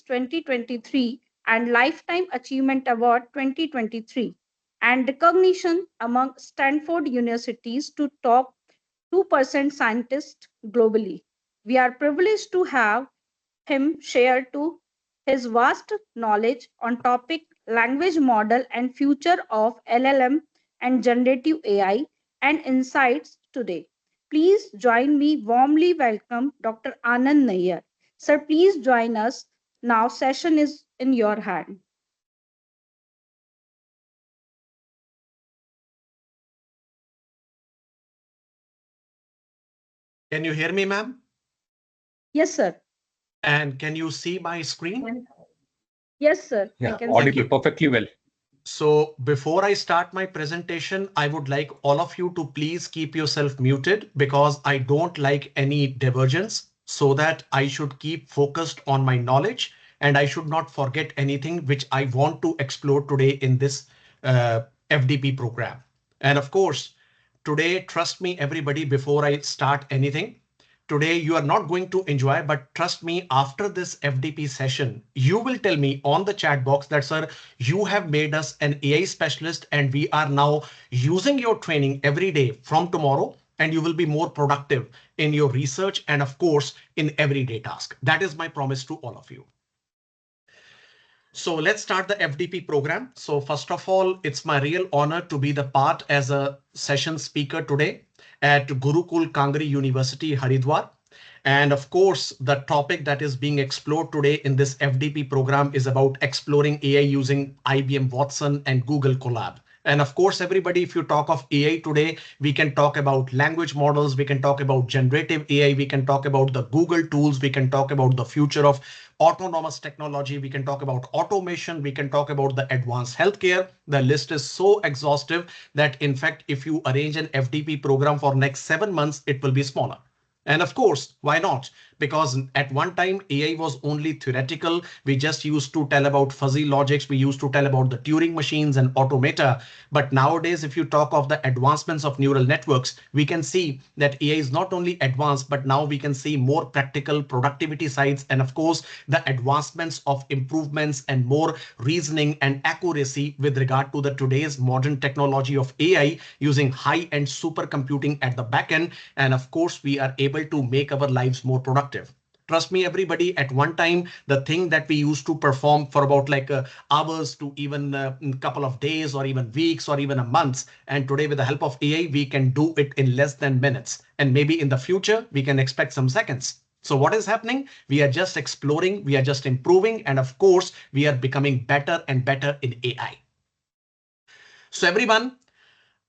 2023 and Lifetime Achievement Award 2023 and recognition among Stanford universities to top 2% scientists globally. We are privileged to have him share to his vast knowledge on topic language model and future of LLM and generative AI and insights today. Please join me warmly welcome Dr. Anand Nayyar. Sir, please join us. Now session is in your hand. Can you hear me, ma'am? Yes, sir. And can you see my screen? Yes, sir. Yeah, I can audible see. perfectly well. So before I start my presentation, I would like all of you to please keep yourself muted because I don't like any divergence so that I should keep focused on my knowledge and I should not forget anything which I want to explore today in this FDP program. And of course, today, trust me, everybody, before I start anything, today you are not going to enjoy, but trust me, after this FDP session, you will tell me on the chat box that, sir, you have made us an AI specialist and we are now using your training every day from tomorrow and you will be more productive in your research and of course, in everyday task. That is my promise to all of you. So let's start the FDP program. So first of all, it's my real honor to be the part as a session speaker today at Gurukul Kangri University, Haridwar. And of course, the topic that is being explored today in this FDP program is about exploring AI using IBM Watson and Google Colab. And of course, everybody, if you talk of AI today, we can talk about language models, we can talk about generative AI, we can talk about the Google tools, we can talk about the future of autonomous technology, we can talk about automation, we can talk about the advanced healthcare. The list is so exhaustive that in fact, if you arrange an FDP program for next 7 months, it will be smaller. And of course, why not? Because at one time, AI was only theoretical. We just used to tell about fuzzy logics. We used to tell about the Turing machines and automata. But nowadays, if you talk of the advancements of neural networks, we can see that AI is not only advanced, but now we can see more practical productivity sides. And of course, the advancements of improvements and more reasoning and accuracy with regard to the today's modern technology of AI using high-end supercomputing at the back end. And of course, we are able to make our lives more productive. Trust me, everybody, at one time, the thing that we used to perform for about like hours to even a couple of days or even weeks or even a month. And today, with the help of AI, we can do it in less than minutes. And maybe in the future, we can expect some seconds. So what is happening? We are just exploring, we are just improving. And of course, we are becoming better and better in AI. So everyone,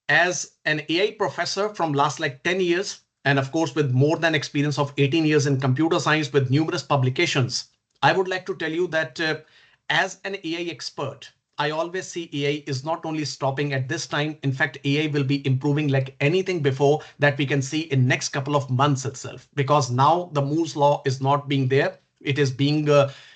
as an AI professor from last like 10 years, and of course, with more than experience of 18 years in computer science with numerous publications, I would like to tell you that as an AI expert, I always see AI is not only stopping at this time. In fact, AI will be improving like anything before that we can see in next couple of months itself, because now the Moore's law is not being there. It is being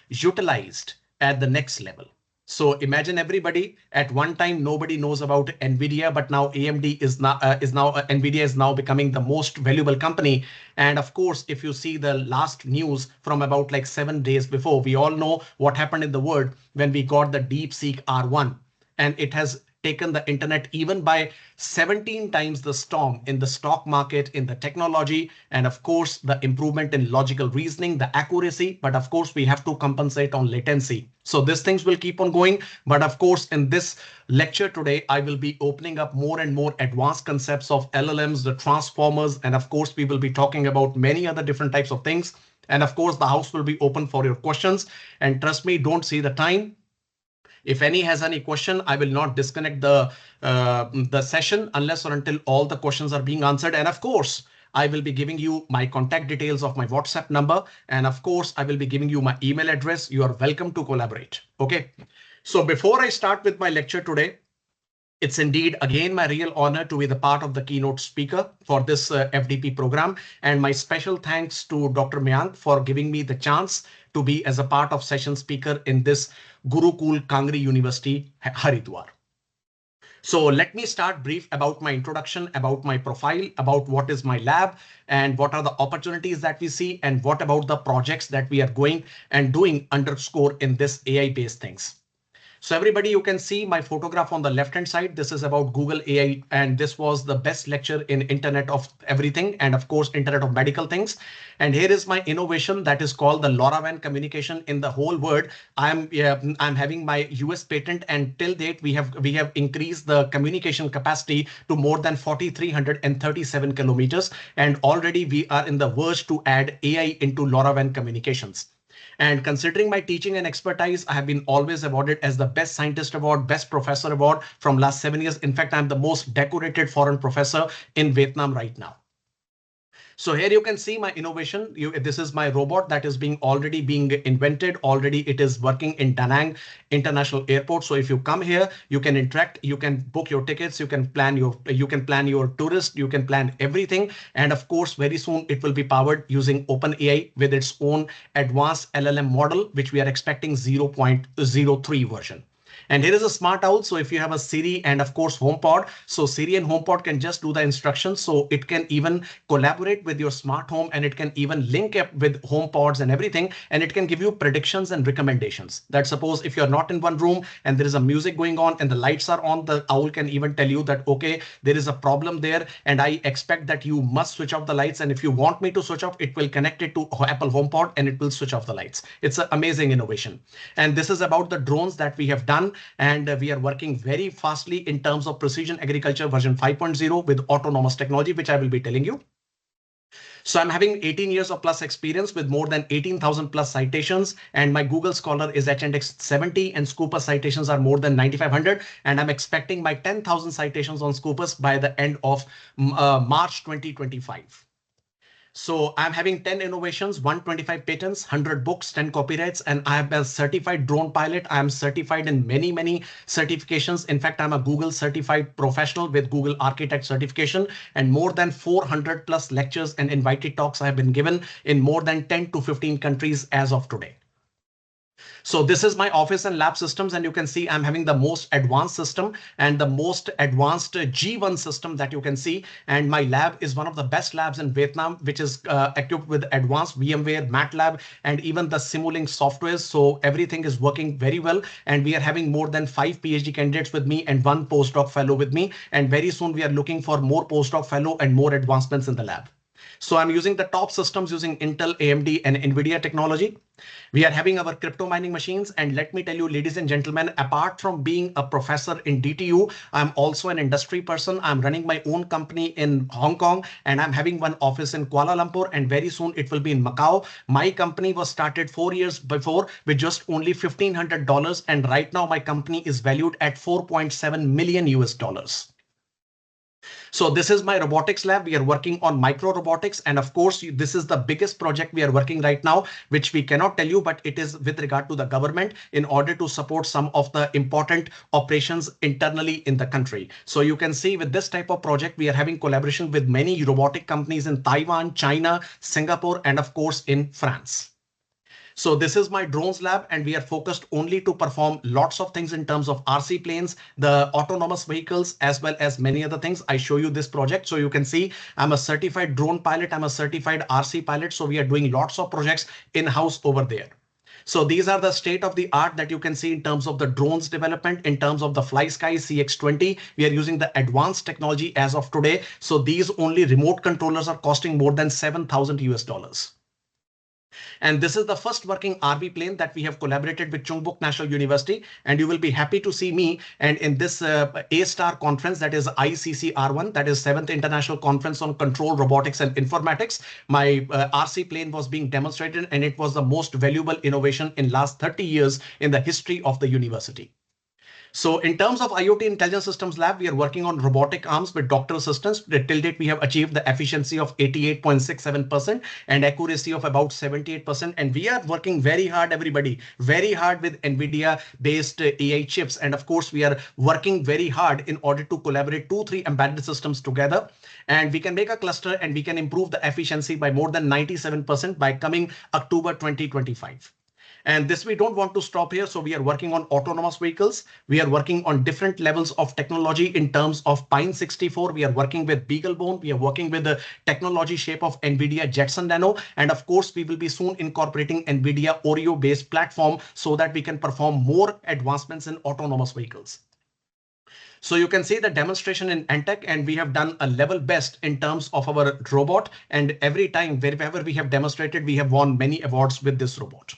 utilized at the next level. So imagine everybody at one time, nobody knows about NVIDIA, but now AMD is now NVIDIA is now becoming the most valuable company. And of course, if you see the last news from about like 7 days before, we all know what happened in the world when we got the DeepSeek R1, and it has taken the internet even by 17 times the storm in the stock market, in the technology, and of course, the improvement in logical reasoning, the accuracy, but of course, we have to compensate on latency. So these things will keep on going. But of course, in this lecture today, I will be opening up more and more advanced concepts of LLMs, the transformers, and of course, we will be talking about many other different types of things. And of course, the house will be open for your questions. And trust me, don't see the time. If any has any question, I will not disconnect the session unless or until all the questions are being answered. And of course, I will be giving you my contact details of my WhatsApp number. And of course, I will be giving you my email address. You are welcome to collaborate. Okay. So before I start with my lecture today, it's indeed, again, my real honor to be the part of the keynote speaker for this FDP program. And my special thanks to Dr. Mayank for giving me the chance to be as a part of session speaker in this Gurukul Kangri University, Haridwar. So let me start brief about my introduction, about my profile, about what is my lab and what are the opportunities that we see and what about the projects that we are going and doing underscore in this AI based things. So everybody, you can see my photograph on the left hand side. This is about Google AI, and this was the best lecture in Internet of Everything and of course Internet of Medical Things. And here is my innovation that is called the LoRaWAN communication in the whole world. I'm having my US patent, and till date we have increased the communication capacity to more than 4,337 kilometers, and already we are in the verge to add AI into LoRaWAN communications. And considering my teaching and expertise, I have been always awarded as the best scientist award, best professor award from last 7 years. In fact, I'm the most decorated foreign professor in Vietnam right now. So here you can see my innovation. This is my robot that is already being invented. Already it is working in Da Nang International Airport. So if you come here, you can interact, you can book your tickets, you can plan your tourist, you can plan everything. And of course, very soon it will be powered using OpenAI with its own advanced LLM model, which we are expecting 0.03 version. And here is a smart owl. So if you have a Siri and of course HomePod, so Siri and HomePod can just do the instructions. So it can even collaborate with your smart home, and it can even link up with HomePods and everything. And it can give you predictions and recommendations that suppose if you're not in one room and there is a music going on and the lights are on, the owl can even tell you that, okay, there is a problem there and I expect that you must switch off the lights. And if you want me to switch off, it will connect it to Apple HomePod and it will switch off the lights. It's an amazing innovation. And this is about the drones that we have done. And we are working very fastly in terms of precision agriculture version 5.0 with autonomous technology, which I will be telling you. So I'm having 18 years of plus experience with more than 18,000 plus citations, and my Google Scholar is at index 70 and Scopus citations are more than 9,500. And I'm expecting my 10,000 citations on Scopus by the end of March 2025. So I'm having 10 innovations, 125 patents, 100 books, 10 copyrights, and I am a certified drone pilot. I am certified in many certifications. In fact, I'm a Google certified professional with Google Architect certification, and more than 400 plus lectures and invited talks I have been given in more than 10 to 15 countries as of today. So this is my office and lab systems, and you can see I'm having the most advanced system and the most advanced G1 system that you can see. And my lab is one of the best labs in Vietnam, which is equipped with advanced VMware, MATLAB, and even the Simulink software. So everything is working very well. And we are having more than 5 PhD candidates with me and 1 postdoc fellow with me. And very soon we are looking for more postdoc fellow and more advancements in the lab. So I'm using the top systems using Intel, AMD, and NVIDIA technology. We are having our crypto mining machines. And let me tell you, ladies and gentlemen, apart from being a professor in DTU, I'm also an industry person. I'm running my own company in Hong Kong, and I'm having one office in Kuala Lumpur, and very soon it will be in Macau. My company was started 4 years before with just only $1,500. And right now my company is valued at 4.7 million US dollars. So this is my robotics lab. We are working on micro robotics. And of course, this is the biggest project we are working right now, which we cannot tell you, but it is with regard to the government in order to support some of the important operations internally in the country. So you can see with this type of project, we are having collaboration with many robotic companies in Taiwan, China, Singapore, and of course in France. So this is my drones lab, and we are focused only to perform lots of things in terms of RC planes, the autonomous vehicles, as well as many other things. I show you this project. So you can see I'm a certified drone pilot. I'm a certified RC pilot. So we are doing lots of projects in-house over there. So these are the state of the art that you can see in terms of the drones development, in terms of the FlySky CX-20. We are using the advanced technology as of today. So these only remote controllers are costing more than 7,000 US dollars. And this is the first working RV plane that we have collaborated with Chungbuk National University. And you will be happy to see me. And in this A-Star conference, that is ICCR1, that is 7th International Conference on Control, Robotics and Informatics, my RC plane was being demonstrated, and it was the most valuable innovation in last 30 years in the history of the university. So in terms of IoT Intelligent Systems Lab, we are working on robotic arms with doctor assistants. Till date, we have achieved the efficiency of 88.67% and accuracy of about 78%. And we are working very hard, everybody, very hard with NVIDIA based AI chips. And of course, we are working very hard in order to collaborate 2-3 embedded systems together. And we can make a cluster and we can improve the efficiency by more than 97% by coming October 2025. And this, we don't want to stop here. So we are working on autonomous vehicles. We are working on different levels of technology in terms of Pine 64. We are working with BeagleBone. We are working with the technology shape of NVIDIA Jetson Nano. And of course, we will be soon incorporating NVIDIA Oreo based platform so that we can perform more advancements in autonomous vehicles. So you can see the demonstration in Antec, and we have done a level best in terms of our robot. And every time, wherever we have demonstrated, we have won many awards with this robot.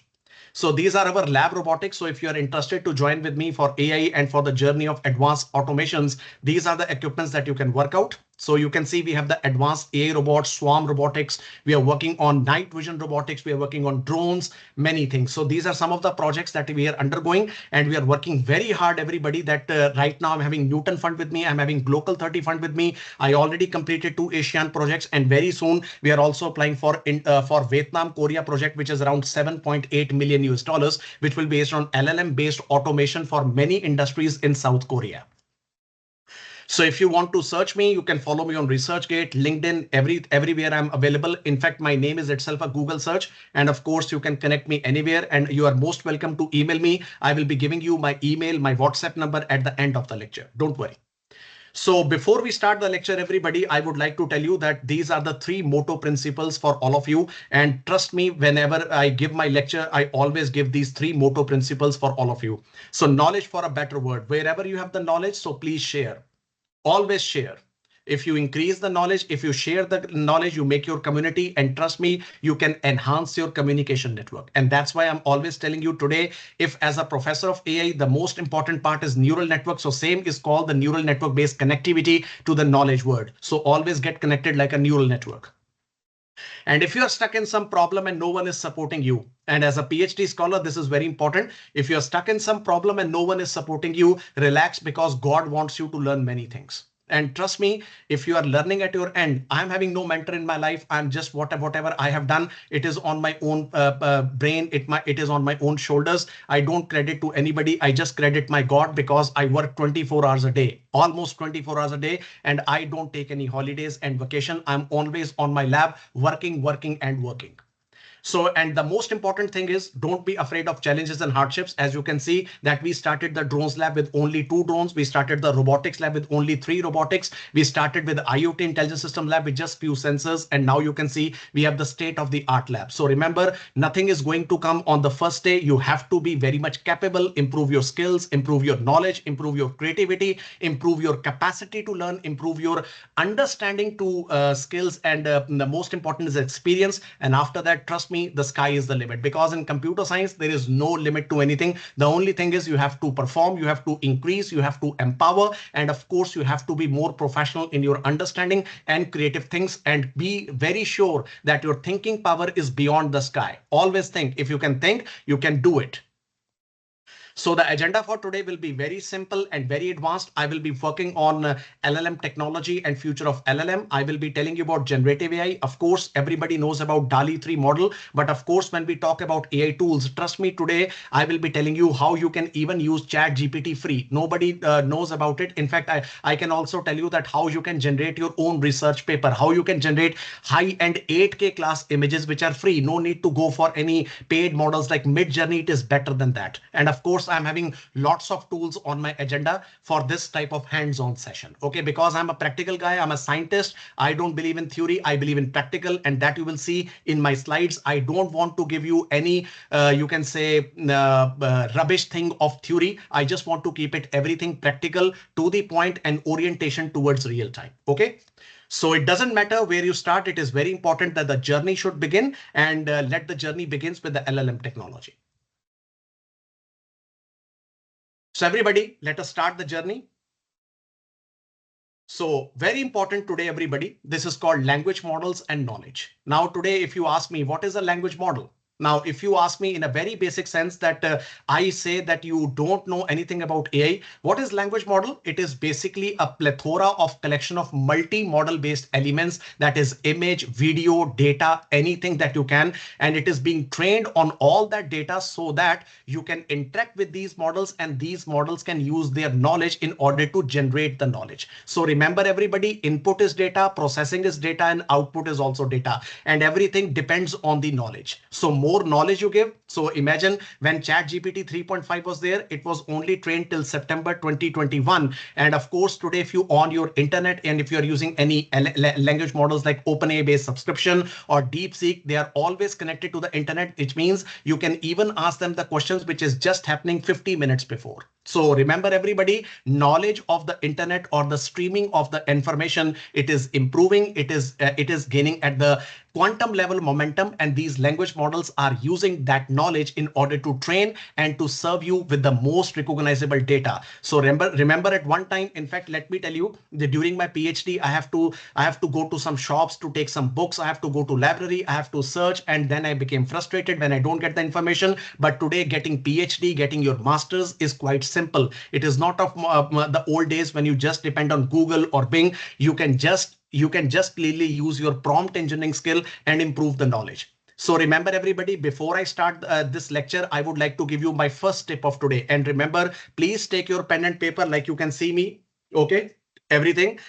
So these are our lab robotics. So if you are interested to join with me for AI and for the journey of advanced automations, these are the equipments that you can work out. So you can see we have the advanced AI robots, swarm robotics. We are working on night vision robotics. We are working on drones, many things. So these are some of the projects that we are undergoing, and we are working very hard, everybody, that right now I'm having Newton Fund with me. I'm having Global 30 Fund with me. I already completed 2 ASEAN projects, and very soon we are also applying for Vietnam Korea project, which is around 7.8 million US dollars, which will be based on LLM based automation for many industries in South Korea. So if you want to search me, you can follow me on ResearchGate, LinkedIn, everywhere I'm available. In fact, my name is itself a Google search. And of course, you can connect me anywhere, and you are most welcome to email me. I will be giving you my email, my WhatsApp number at the end of the lecture. Don't worry. So before we start the lecture, everybody, I would like to tell you that these are the 3 motto principles for all of you. And trust me, whenever I give my lecture, I always give these 3 motto principles for all of you. So knowledge for a better world. Wherever you have the knowledge, so please share. Always share. If you increase the knowledge, if you share the knowledge, you make your community, and trust me, you can enhance your communication network. And that's why I'm always telling you today, if as a professor of AI, the most important part is neural network. So same is called the neural network based connectivity to the knowledge world. So always get connected like a neural network. And if you are stuck in some problem and no one is supporting you, and as a PhD scholar, this is very important. If you're stuck in some problem and no one is supporting you, relax, because God wants you to learn many things. And trust me, if you are learning at your end, I'm having no mentor in my life. I'm just whatever I have done, it is on my own brain. It is on my own shoulders. I don't credit to anybody. I just credit my God, because I work 24 hours a day, almost 24 hours a day, and I don't take any holidays and vacation. I'm always on my lab, working and working. So, and the most important thing is, don't be afraid of challenges and hardships. As you can see that we started the drones lab with only 2 drones. We started the robotics lab with only 3 robotics. We started with the IoT intelligence system lab with just few sensors. And now you can see we have the state of the art lab. So remember, nothing is going to come on the first day. You have to be very much capable, improve your skills, improve your knowledge, improve your creativity, improve your capacity to learn, improve your understanding to skills. And the most important is experience. And after that, trust me, the sky is the limit, because in computer science, there is no limit to anything. The only thing is you have to perform, you have to increase, you have to empower. And of course, you have to be more professional in your understanding and creative things, and be very sure that your thinking power is beyond the sky. Always think, if you can think, you can do it. So the agenda for today will be very simple and very advanced. I will be working on LLM technology and future of LLM. I will be telling you about generative AI. Of course, everybody knows about DALI 3 model. But of course, when we talk about AI tools, trust me, today, I will be telling you how you can even use Chat GPT free. Nobody knows about it. In fact, I can also tell you that how you can generate your own research paper, how you can generate high-end 8K class images, which are free. No need to go for any paid models like Midjourney. It is better than that. And of course, I'm having lots of tools on my agenda for this type of hands-on session. Okay, because I'm a practical guy, I'm a scientist. I don't believe in theory, I believe in practical, and that you will see in my slides. I don't want to give you any, you can say, rubbish thing of theory. I just want to keep it everything practical, to the point, and orientation towards real time. Okay. So it doesn't matter where you start. It is very important that the journey should begin, and let the journey begins with the LLM technology. So everybody, let us start the journey. So very important today, everybody, this is called language models and knowledge. Now, today, if you ask me, what is a language model? Now, if you ask me in a very basic sense that I say that you don't know anything about AI, what is language model? It is basically a plethora of collection of multi-model based elements, that is image, video, data, anything that you can. And it is being trained on all that data so that you can interact with these models, and these models can use their knowledge in order to generate the knowledge. So remember, everybody, input is data, processing is data, and output is also data. And everything depends on the knowledge. So more knowledge you give. So imagine when ChatGPT 3.5 was there, it was only trained till September 2021. And of course, today, if you on your internet and if you're using any language models like OpenAI based subscription or DeepSeek, they are always connected to the internet, which means you can even ask them the questions which is just happening 50 minutes before. So remember everybody, knowledge of the internet or the streaming of the information, it is improving, it is gaining at the quantum level momentum, and these language models are using that knowledge in order to train and to serve you with the most recognizable data. So remember at one time, in fact, let me tell you that during my PhD, I have to go to some shops to take some books. I have to go to library. I have to search, and then I became frustrated when I don't get the information. But today, getting PhD, getting your master's is quite simple. It is not of the old days when you just depend on Google or Bing. You can just clearly use your prompt engineering skill and improve the knowledge. So remember everybody, before I start this lecture, I would like to give you my first tip of today. And remember, please take your pen and paper like you can see me. Okay. Everything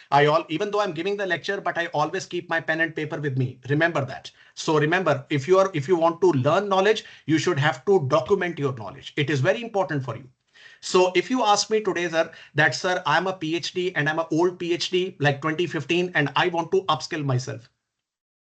even though I'm giving the lecture, but I always keep my pen and paper with me. Remember that. So remember, if you want to learn knowledge, you should have to document your knowledge. It is very important for you. So if you ask me today, sir, that sir, I'm a PhD and I'm an old PhD like 2015 and I want to upskill myself,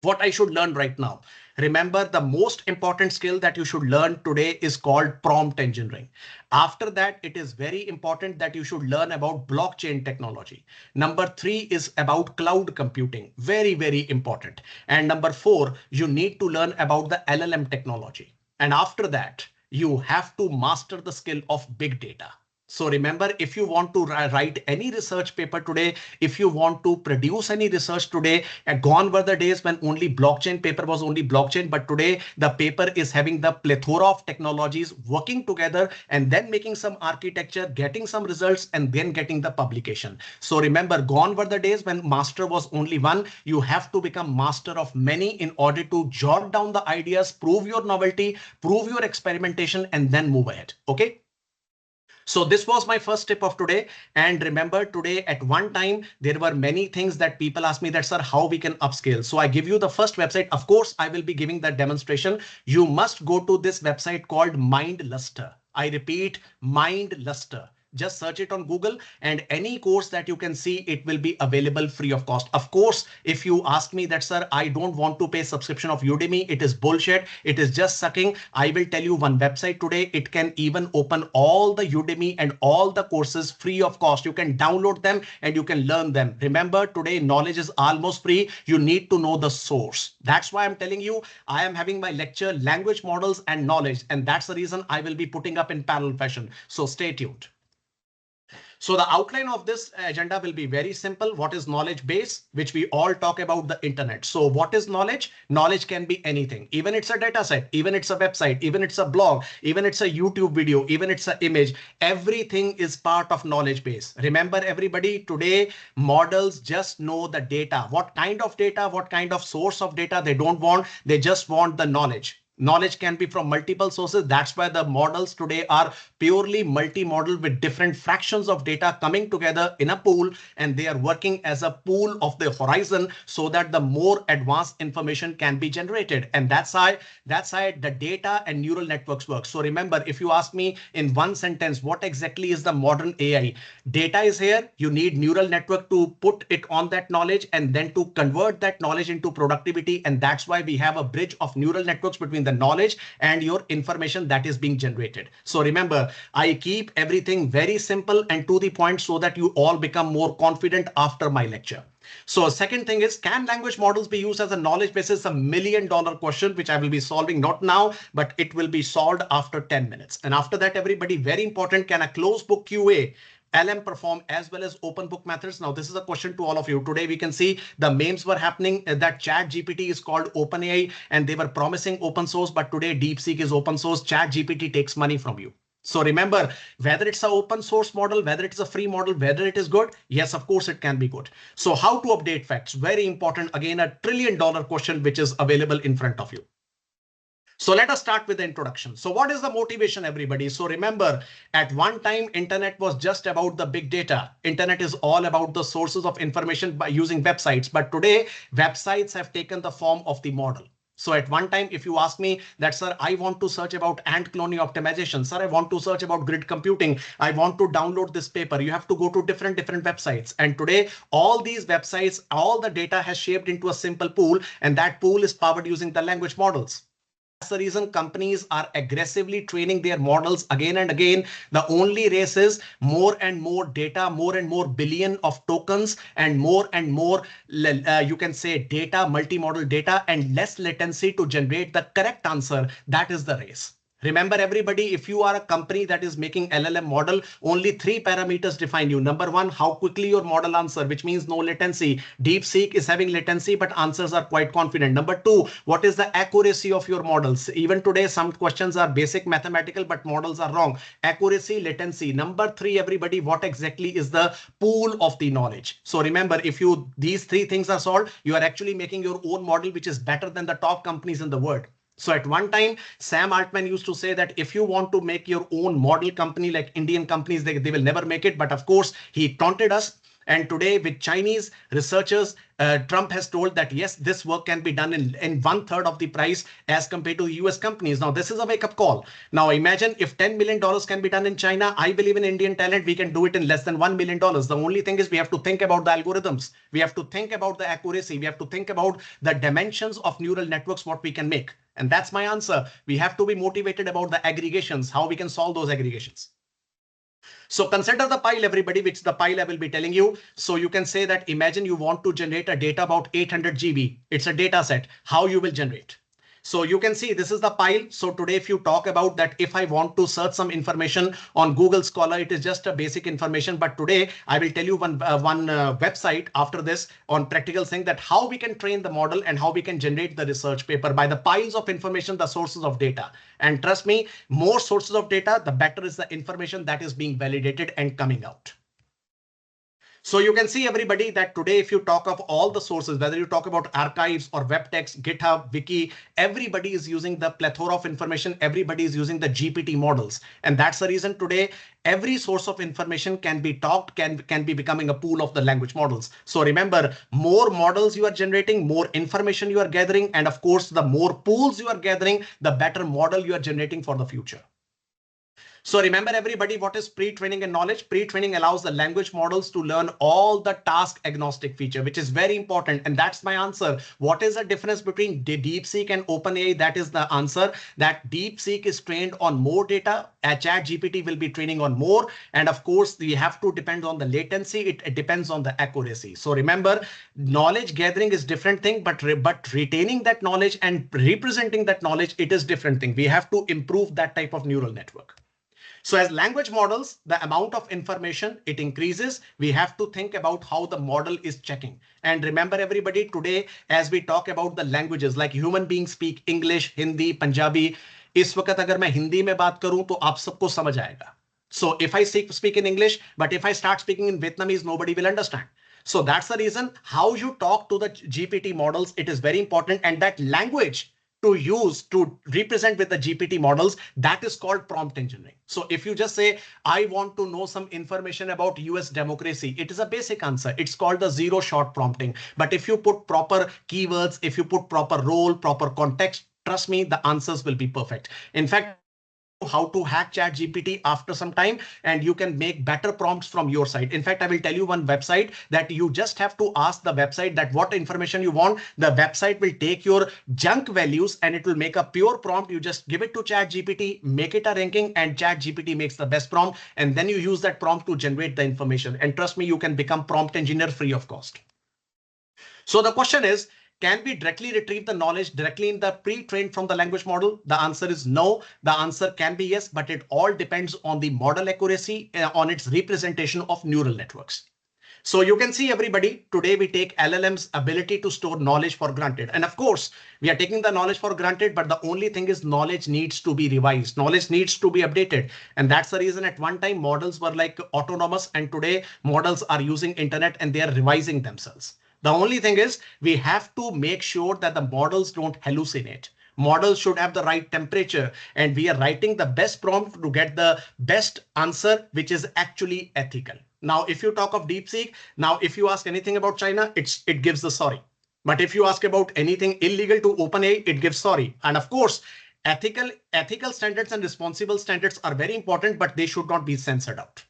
what I should learn right now. Remember, the most important skill that you should learn today is called prompt engineering. After that, it is very important that you should learn about blockchain technology. Number 3 is about cloud computing. Very, very important. And number 4, you need to learn about the LLM technology. And after that, you have to master the skill of big data. So remember, if you want to write any research paper today, if you want to produce any research today, gone were the days when only blockchain paper was only blockchain, but today the paper is having the plethora of technologies working together and then making some architecture, getting some results, and then getting the publication. So remember, gone were the days when master was only one. You have to become master of many in order to jot down the ideas, prove your novelty, prove your experimentation, and then move ahead. Okay. So this was my first tip of today. And remember, today at one time, there were many things that people asked me that, sir, how we can upscale. So I give you the first website. Of course, I will be giving that demonstration. You must go to this website called Mind Luster. I repeat, Mind Luster. Just search it on Google, and any course that you can see, it will be available free of cost. Of course, if you ask me that, sir, I don't want to pay subscription of Udemy, it is bullshit. It is just sucking. I will tell you one website today. It can even open all the Udemy and all the courses free of cost. You can download them and you can learn them. Remember, today knowledge is almost free. You need to know the source. That's why I'm telling you, I am having my lecture, language models and knowledge. And that's the reason I will be putting up in parallel fashion. So stay tuned. So the outline of this agenda will be very simple. What is knowledge base, which we all talk about the internet. So what is knowledge? Knowledge can be anything. Even it's a data set, even it's a website, even it's a blog, even it's a YouTube video, even it's an image. Everything is part of knowledge base. Remember everybody, today models just know the data. What kind of data, what kind of source of data they don't want. They just want the knowledge. Knowledge can be from multiple sources. That's why the models today are purely multi-model with different fractions of data coming together in a pool, and they are working as a pool of the horizon so that the more advanced information can be generated. And that's how the data and neural networks work. So remember, if you ask me in one sentence, what exactly is the modern AI? Data is here. You need neural network to put it on that knowledge and then to convert that knowledge into productivity. And that's why we have a bridge of neural networks between the knowledge and your information that is being generated. So remember, I keep everything very simple and to the point so that you all become more confident after my lecture. So second thing is, can language models be used as a knowledge base? Is a $1 million question, which I will be solving not now, but it will be solved after 10 minutes. And after that, everybody, very important, can a closed book QA LM perform as well as open book methods? Now, this is a question to all of you. Today, we can see the memes were happening that Chat GPT is called OpenAI and they were promising open source, but today DeepSeek is open source. Chat GPT takes money from you. So remember, whether it's an open source model, whether it's a free model, whether it is good, yes, of course, it can be good. So how to update facts? Very important. Again, a $1 trillion question, which is available in front of you. So let us start with the introduction. So what is the motivation, everybody? So remember, at one time, internet was just about the big data. Internet is all about the sources of information by using websites. But today, websites have taken the form of the model. So at one time, if you ask me that, sir, I want to search about ant colony optimization, sir, I want to search about grid computing, I want to download this paper, you have to go to different websites. And today, all these websites, all the data has shaped into a simple pool, and that pool is powered using the language models. That's the reason companies are aggressively training their models again and again. The only race is more and more data, more and more billion of tokens, and more, you can say, data, multimodal data, and less latency to generate the correct answer. That is the race. Remember, everybody, if you are a company that is making LLM model, only three parameters define you. Number one, how quickly your model answer, which means no latency. DeepSeek is having latency, but answers are quite confident. Number two, what is the accuracy of your models? Even today, some questions are basic mathematical, but models are wrong. Accuracy, latency. Number three, everybody, what exactly is the pool of the knowledge? So remember, if you these three things are solved, you are actually making your own model, which is better than the top companies in the world. So at one time, Sam Altman used to say that if you want to make your own model company like Indian companies, they will never make it. But of course, he taunted us. And today, with Chinese researchers, Trump has told that, yes, this work can be done in one third of the price as compared to US companies. Now, this is a wake up call. Now, imagine if $10 million can be done in China. I believe in Indian talent. We can do it in less than $1 million. The only thing is we have to think about the algorithms. We have to think about the accuracy. We have to think about the dimensions of neural networks, what we can make. And that's my answer. We have to be motivated about the aggregations, how we can solve those aggregations. So consider the pile, everybody, which the pile I will be telling you. So you can say that imagine you want to generate a data about 800 GB. It's a data set. How you will generate. So you can see this is the pile. So today, if you talk about that, if I want to search some information on Google Scholar, it is just a basic information. But today I will tell you one website after this on practical thing that how we can train the model and how we can generate the research paper by the piles of information, the sources of data. And trust me, more sources of data, the better is the information that is being validated and coming out. So you can see, everybody, that today, if you talk of all the sources, whether you talk about archives or web text, GitHub, Wiki, everybody is using the plethora of information. Everybody is using the GPT models. And that's the reason today, every source of information can be talked, can be becoming a pool of the language models. So remember, more models you are generating, more information you are gathering. And of course, the more pools you are gathering, the better model you are generating for the future. So remember, everybody, what is pre-training and knowledge? Pre-training allows the language models to learn all the task agnostic feature, which is very important. And that's my answer. What is the difference between DeepSeek and OpenAI? That is the answer, that DeepSeek is trained on more data. ChatGPT will be training on more. And of course, we have to depend on the latency. It depends on the accuracy. So remember, knowledge gathering is different thing, but retaining that knowledge and representing that knowledge, it is different thing. We have to improve that type of neural network. So as language models, the amount of information, it increases. We have to think about how the model is checking. And remember, everybody, today, as we talk about the languages, like human beings speak English, Hindi, Punjabi. इस वक्त अगर मैं हिंदी में बात करूं तो आप सबको समझ आएगा. So if I speak in English, but if I start speaking in Vietnamese, nobody will understand. So that's the reason how you talk to the GPT models, it is very important. And that language to use to represent with the GPT models, that is called prompt engineering. So if you just say, I want to know some information about US democracy, it is a basic answer. It's called the zero shot prompting. But if you put proper keywords, if you put proper role, proper context, trust me, the answers will be perfect. In fact, how to hack ChatGPT after some time, and you can make better prompts from your side. In fact, I will tell you one website that you just have to ask the website that what information you want. The website will take your junk values and it will make a pure prompt. You just give it to ChatGPT, make it a ranking, and ChatGPT makes the best prompt. And then you use that prompt to generate the information. And trust me, you can become prompt engineer free of cost. So the question is, can we directly retrieve the knowledge directly in the pre-trained from the language model? The answer is no. The answer can be yes, but it all depends on the model accuracy, on its representation of neural networks. So you can see, everybody, today we take LLM's ability to store knowledge for granted. And of course, we are taking the knowledge for granted, but the only thing is knowledge needs to be revised. Knowledge needs to be updated. And that's the reason at one time models were like autonomous, and today models are using internet and they are revising themselves. The only thing is we have to make sure that the models don't hallucinate. Models should have the right temperature, and we are writing the best prompt to get the best answer, which is actually ethical. Now, if you talk of DeepSeek, now if you ask anything about China, it gives the sorry. But if you ask about anything illegal to OpenAI, it gives sorry. And of course, ethical standards and responsible standards are very important, but they should not be censored out.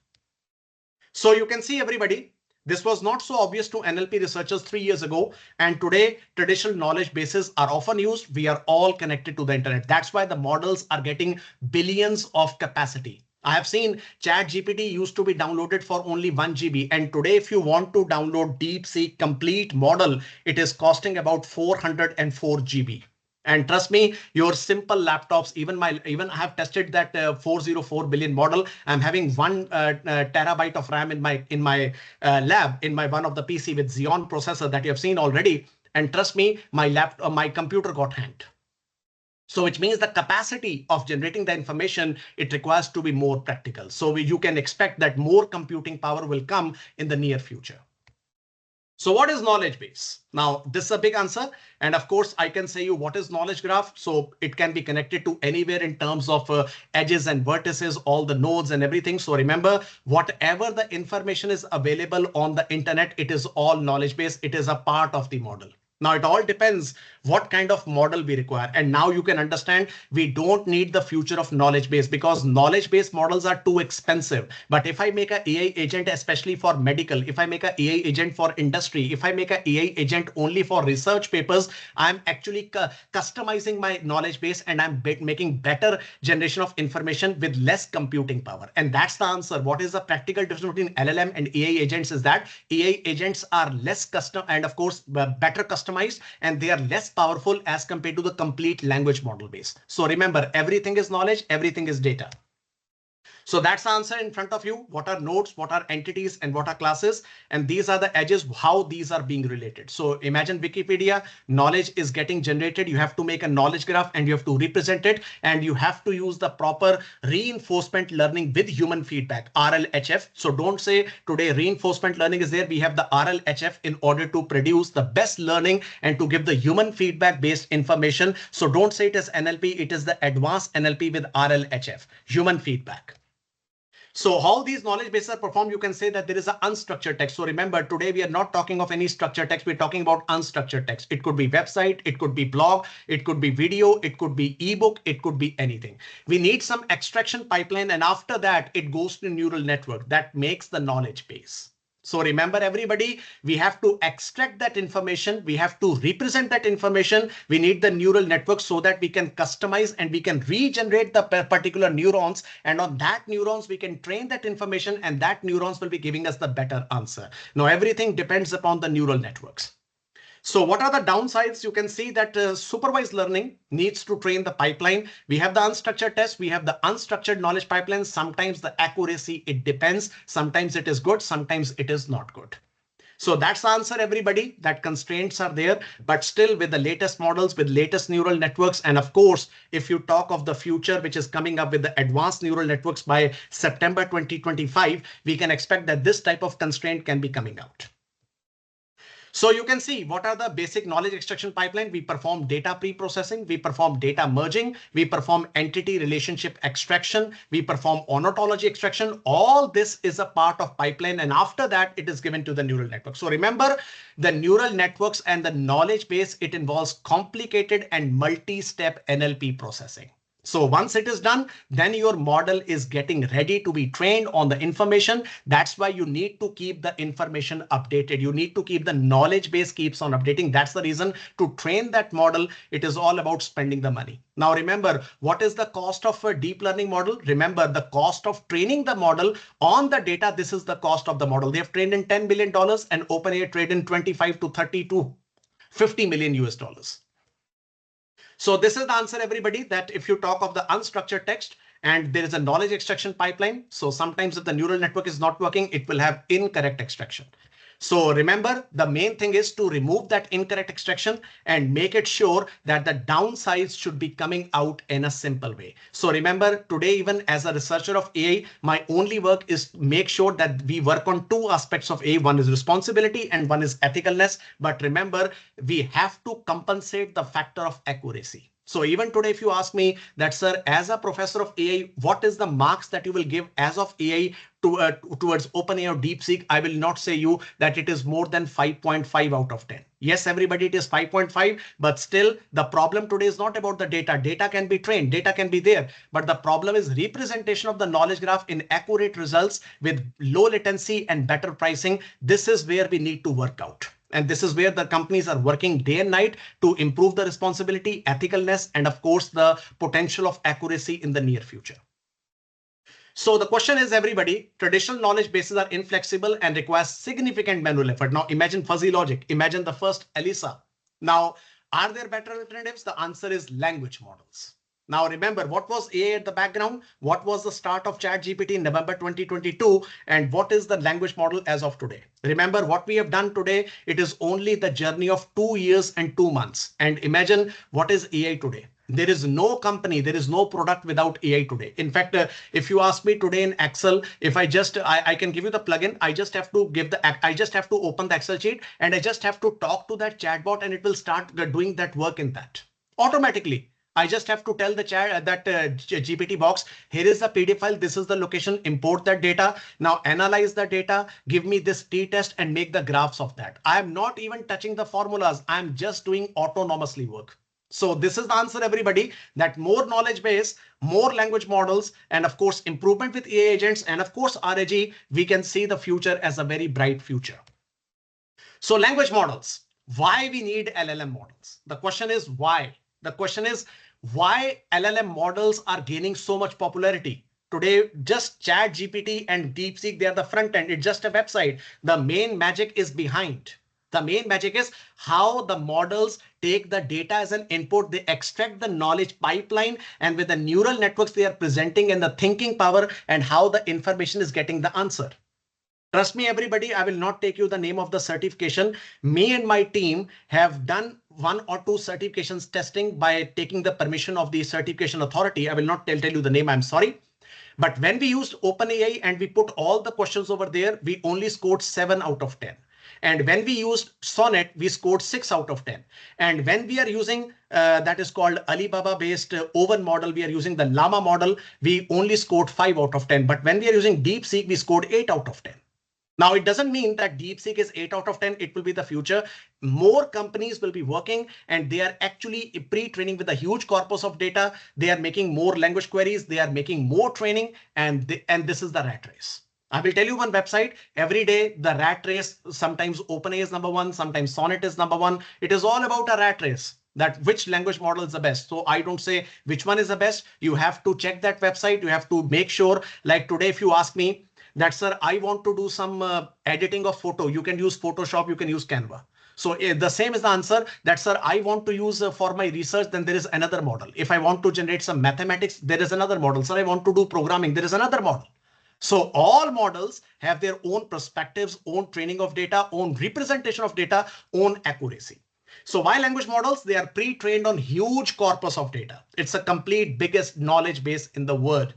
So you can see, everybody, this was not so obvious to NLP researchers 3 years ago. And today, traditional knowledge bases are often used. We are all connected to the internet. That's why the models are getting billions of capacity. I have seen ChatGPT used to be downloaded for only 1 GB. And today, if you want to download DeepSeek complete model, it is costing about 404 GB. And trust me, your simple laptops, even I have tested that 404 billion model. I'm having 1 terabyte of RAM in my lab, in my one of the PC with Xeon processor that you have seen already. And trust me, my computer got hanged. So which means the capacity of generating the information, it requires to be more practical. So you can expect that more computing power will come in the near future. So what is knowledge base? Now, this is a big answer. And of course, I can say you what is knowledge graph. So it can be connected to anywhere in terms of edges and vertices, all the nodes and everything. So remember, whatever the information is available on the internet, it is all knowledge base. It is a part of the model. Now, it all depends what kind of model we require. And now you can understand we don't need the future of knowledge base because knowledge based models are too expensive. But if I make an AI agent, especially for medical, if I make an AI agent for industry, if I make an AI agent only for research papers, I'm actually customizing my knowledge base and I'm making better generation of information with less computing power. And that's the answer. What is the practical difference between LLM and AI agents is that AI agents are less custom and of course better customized and they are less powerful as compared to the complete language model base. So remember, everything is knowledge, everything is data. So that's the answer in front of you. What are nodes, what are entities, and what are classes? And these are the edges, how these are being related. So imagine Wikipedia, knowledge is getting generated. You have to make a knowledge graph and you have to represent it. And you have to use the proper reinforcement learning with human feedback, RLHF. So don't say today reinforcement learning is there. We have the RLHF in order to produce the best learning and to give the human feedback based information. So don't say it is NLP. It is the advanced NLP with RLHF, human feedback. So how these knowledge bases are performed, you can say that there is an unstructured text. So remember, today we are not talking of any structured text. We're talking about unstructured text. It could be website, it could be blog, it could be video, it could be ebook, it could be anything. We need some extraction pipeline. And after that, it goes to neural network that makes the knowledge base. So remember, everybody, we have to extract that information. We have to represent that information. We need the neural network so that we can customize and we can regenerate the particular neurons. And on that neurons, we can train that information and that neurons will be giving us the better answer. Now, everything depends upon the neural networks. So what are the downsides? You can see that supervised learning needs to train the pipeline. We have the unstructured test. We have the unstructured knowledge pipeline. Sometimes the accuracy, it depends. Sometimes it is good. Sometimes it is not good. So that's the answer, everybody, that constraints are there, but still with the latest models, with latest neural networks. And of course, if you talk of the future, which is coming up with the advanced neural networks by September 2025, we can expect that this type of constraint can be coming out. So you can see what are the basic knowledge extraction pipeline. We perform data pre-processing, we perform data merging, we perform entity relationship extraction, we perform ontology extraction. All this is a part of pipeline. And after that, it is given to the neural network. So remember, the neural networks and the knowledge base, it involves complicated and multi-step NLP processing. So once it is done, then your model is getting ready to be trained on the information. That's why you need to keep the information updated. You need to keep the knowledge base keeps on updating. That's the reason to train that model. It is all about spending the money. Now, remember, what is the cost of a deep learning model? Remember, the cost of training the model on the data. This is the cost of the model. They have trained in $10 billion and OpenAI traded in 25 to 30 to 50 million US dollars. So this is the answer, everybody, that if you talk of the unstructured text and there is a knowledge extraction pipeline. So sometimes if the neural network is not working, it will have incorrect extraction. So remember, the main thing is to remove that incorrect extraction and make it sure that the downsides should be coming out in a simple way. So remember, today, even as a researcher of AI, my only work is to make sure that we work on two aspects of AI. One is responsibility and one is ethicalness. But remember, we have to compensate the factor of accuracy. So even today, if you ask me that, sir, as a professor of AI, what is the marks that you will give as of AI towards OpenAI or DeepSeek? I will not say you that it is more than 5.5 out of 10. Yes, everybody, it is 5.5, but still the problem today is not about the data. Data can be trained, data can be there, but the problem is representation of the knowledge graph in accurate results with low latency and better pricing. This is where we need to work out. And this is where the companies are working day and night to improve the responsibility, ethicalness, and of course, the potential of accuracy in the near future. So the question is, everybody, traditional knowledge bases are inflexible and require significant manual effort. Now imagine fuzzy logic. Imagine the first ELISA. Now, are there better alternatives? The answer is language models. Now remember, what was AI at the background? What was the start of ChatGPT in November 2022? And what is the language model as of today? Remember what we have done today. It is only the journey of 2 years and 2 months. And imagine what is AI today. There is no company, there is no product without AI today. In fact, if you ask me today in Excel, if I can give you the plugin, I just have to open the Excel sheet and I just have to talk to that chatbot and it will start doing that work in that automatically. I just have to tell the chat that GPT box, here is the PDF file. This is the location, import that data. Now analyze the data, give me this t-test and make the graphs of that. I am not even touching the formulas. I'm just doing autonomously work. So this is the answer, everybody, that more knowledge base, more language models, and of course, improvement with AI agents, and of course, RAG, we can see the future as a very bright future. So language models, why we need LLM models? The question is why? The question is why LLM models are gaining so much popularity. Today, just Chat GPT and DeepSeek, they are the front end. It's just a website. The main magic is behind. The main magic is how the models take the data as an input. They extract the knowledge pipeline, and with the neural networks they are presenting and the thinking power and how the information is getting the answer. Trust me, everybody, I will not take you the name of the certification. Me and my team have done 1 or 2 certifications testing by taking the permission of the certification authority. I will not tell you the name. I'm sorry. But when we used OpenAI and we put all the questions over there, we only scored 7 out of 10. And when we used Sonnet, we scored 6 out of 10. And when we are using that is called Alibaba based Oven model, we are using the Llama model, we only scored 5 out of 10. But when we are using DeepSeek, we scored 8 out of 10. Now, it doesn't mean that DeepSeek is 8 out of 10. It will be the future. More companies will be working and they are actually pre-training with a huge corpus of data. They are making more language queries. They are making more training, and this is the rat race. I will tell you one website every day, the rat race. Sometimes OpenAI is number 1, sometimes Sonnet is number 1. It is all about a rat race, that which language model is the best. So I don't say which one is the best. You have to check that website. You have to make sure, like today, if you ask me that, sir, I want to do some editing of photo, you can use Photoshop, you can use Canva. So the same is the answer that, sir, I want to use for my research, then there is another model. If I want to generate some mathematics, there is another model. Sir, I want to do programming, there is another model. So all models have their own perspectives, own training of data, own representation of data, own accuracy. So why language models? They are pre-trained on huge corpus of data. It's a complete biggest knowledge base in the world.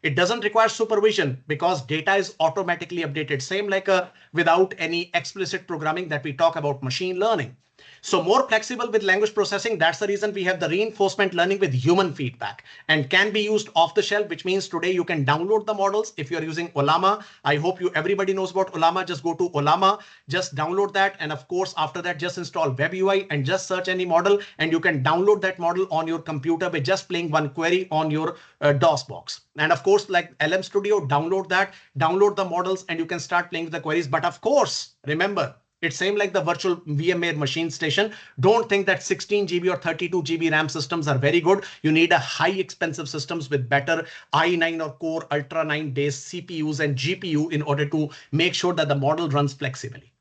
It doesn't require supervision because data is automatically updated. Same like without any explicit programming that we talk about machine learning. So more flexible with language processing. That's the reason we have the reinforcement learning with human feedback and can be used off the shelf, which means today you can download the models. If you're using Ollama, I hope everybody knows about Ollama. Just go to Ollama, just download that. And of course, after that, just install Web UI and just search any model and you can download that model on your computer by just playing one query on your DOS box. And of course, like LM Studio, download that, download the models and you can start playing with the queries. But of course, remember, it's same like the virtual VMware machine station. Don't think that 16 GB or 32 GB RAM systems are very good. You need a high expensive systems with better i9 or Core Ultra 9 based CPUs and GPU in order to make sure that the model runs flexibly.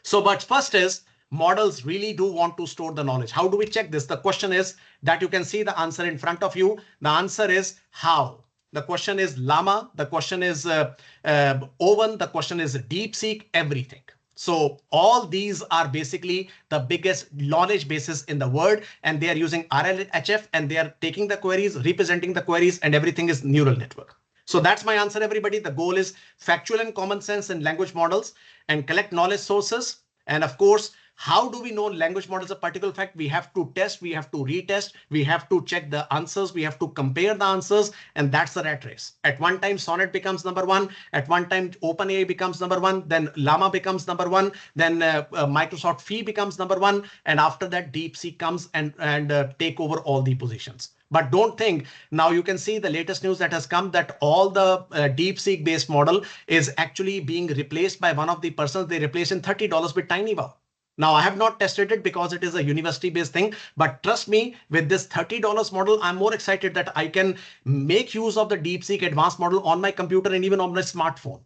So, but first is models really do want to store the knowledge. How do we check this? The question is that you can see the answer in front of you. The answer is how. The question is Llama. The question is Oven. The question is DeepSeek, everything. So all these are basically the biggest knowledge bases in the world, and they are using RLHF and they are taking the queries, representing the queries, and everything is neural network. So that's my answer, everybody. The goal is factual and common sense in language models and collect knowledge sources. And of course, How do we know language model is a particular fact? We have to test, we have to retest, we have to check the answers, we have to compare the answers, and that's the rat race. At one time, Sonnet becomes number one. At one time, OpenAI becomes number one. Then Llama becomes number one. Then Microsoft Phi becomes number one. And after that, DeepSeek comes and take over all the positions. But don't think, now you can see the latest news that has come that all the DeepSeek based model is actually being replaced by one of the persons they replace in $30 with TinyWow. Now, I have not tested it because it is a university based thing, but trust me, with this $30 model, I'm more excited that I can make use of the DeepSeek advanced model on my computer and even on my smartphone.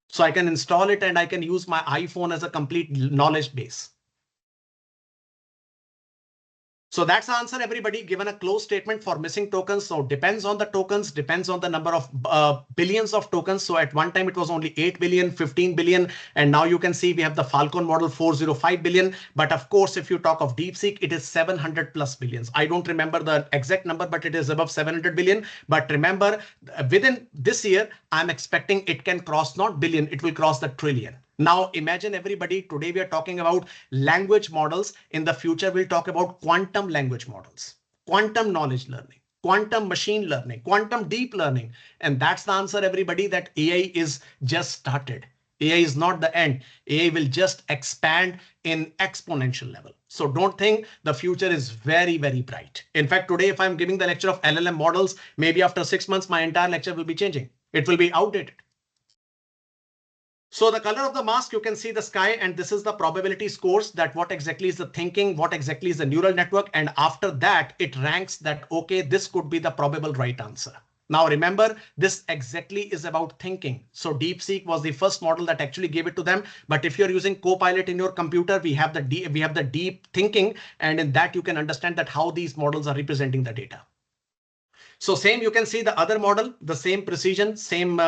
So I can install it and I can use my iPhone as a complete knowledge base. So that's the answer, everybody, given a closed statement for missing tokens. So depends on the tokens, depends on the number of billions of tokens. So at one time it was only 8 billion, 15 billion. And now you can see we have the Falcon model 405 billion. But of course, if you talk of DeepSeek, it is 700 plus billions. I don't remember the exact number, but it is above 700 billion. But remember, within this year, I'm expecting it can cross not billion, it will cross the trillion. Now imagine, everybody, today we are talking about language models. In the future, we'll talk about quantum language models, quantum knowledge learning, quantum machine learning, quantum deep learning. And that's the answer, everybody, that AI is just started. AI is not the end. AI will just expand in exponential level. So don't think, the future is very, very bright. In fact, today, if I'm giving the lecture of LLM models, maybe after 6 months, my entire lecture will be changing. It will be outdated. So the color of the mask, you can see the sky, and this is the probability scores, that what exactly is the thinking, what exactly is the neural network. And after that, it ranks that, okay, this could be the probable right answer. Now remember, this exactly is about thinking. So DeepSeek was the first model that actually gave it to them. But if you're using Copilot in your computer, we have the deep thinking, and in that you can understand that how these models are representing the data. So same, you can see the other model, the same precision, same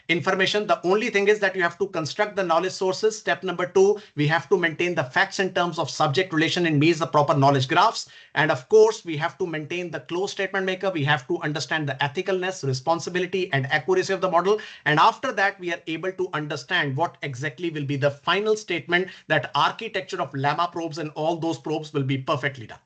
information. The only thing is that you have to construct the knowledge sources. Step number 2, we have to maintain the facts in terms of subject relation and means the proper knowledge graphs. And of course, we have to maintain the closed statement maker. We have to understand the ethicalness, responsibility, and accuracy of the model. And after that, we are able to understand what exactly will be the final statement, that architecture of Llama probes and all those probes will be perfectly done.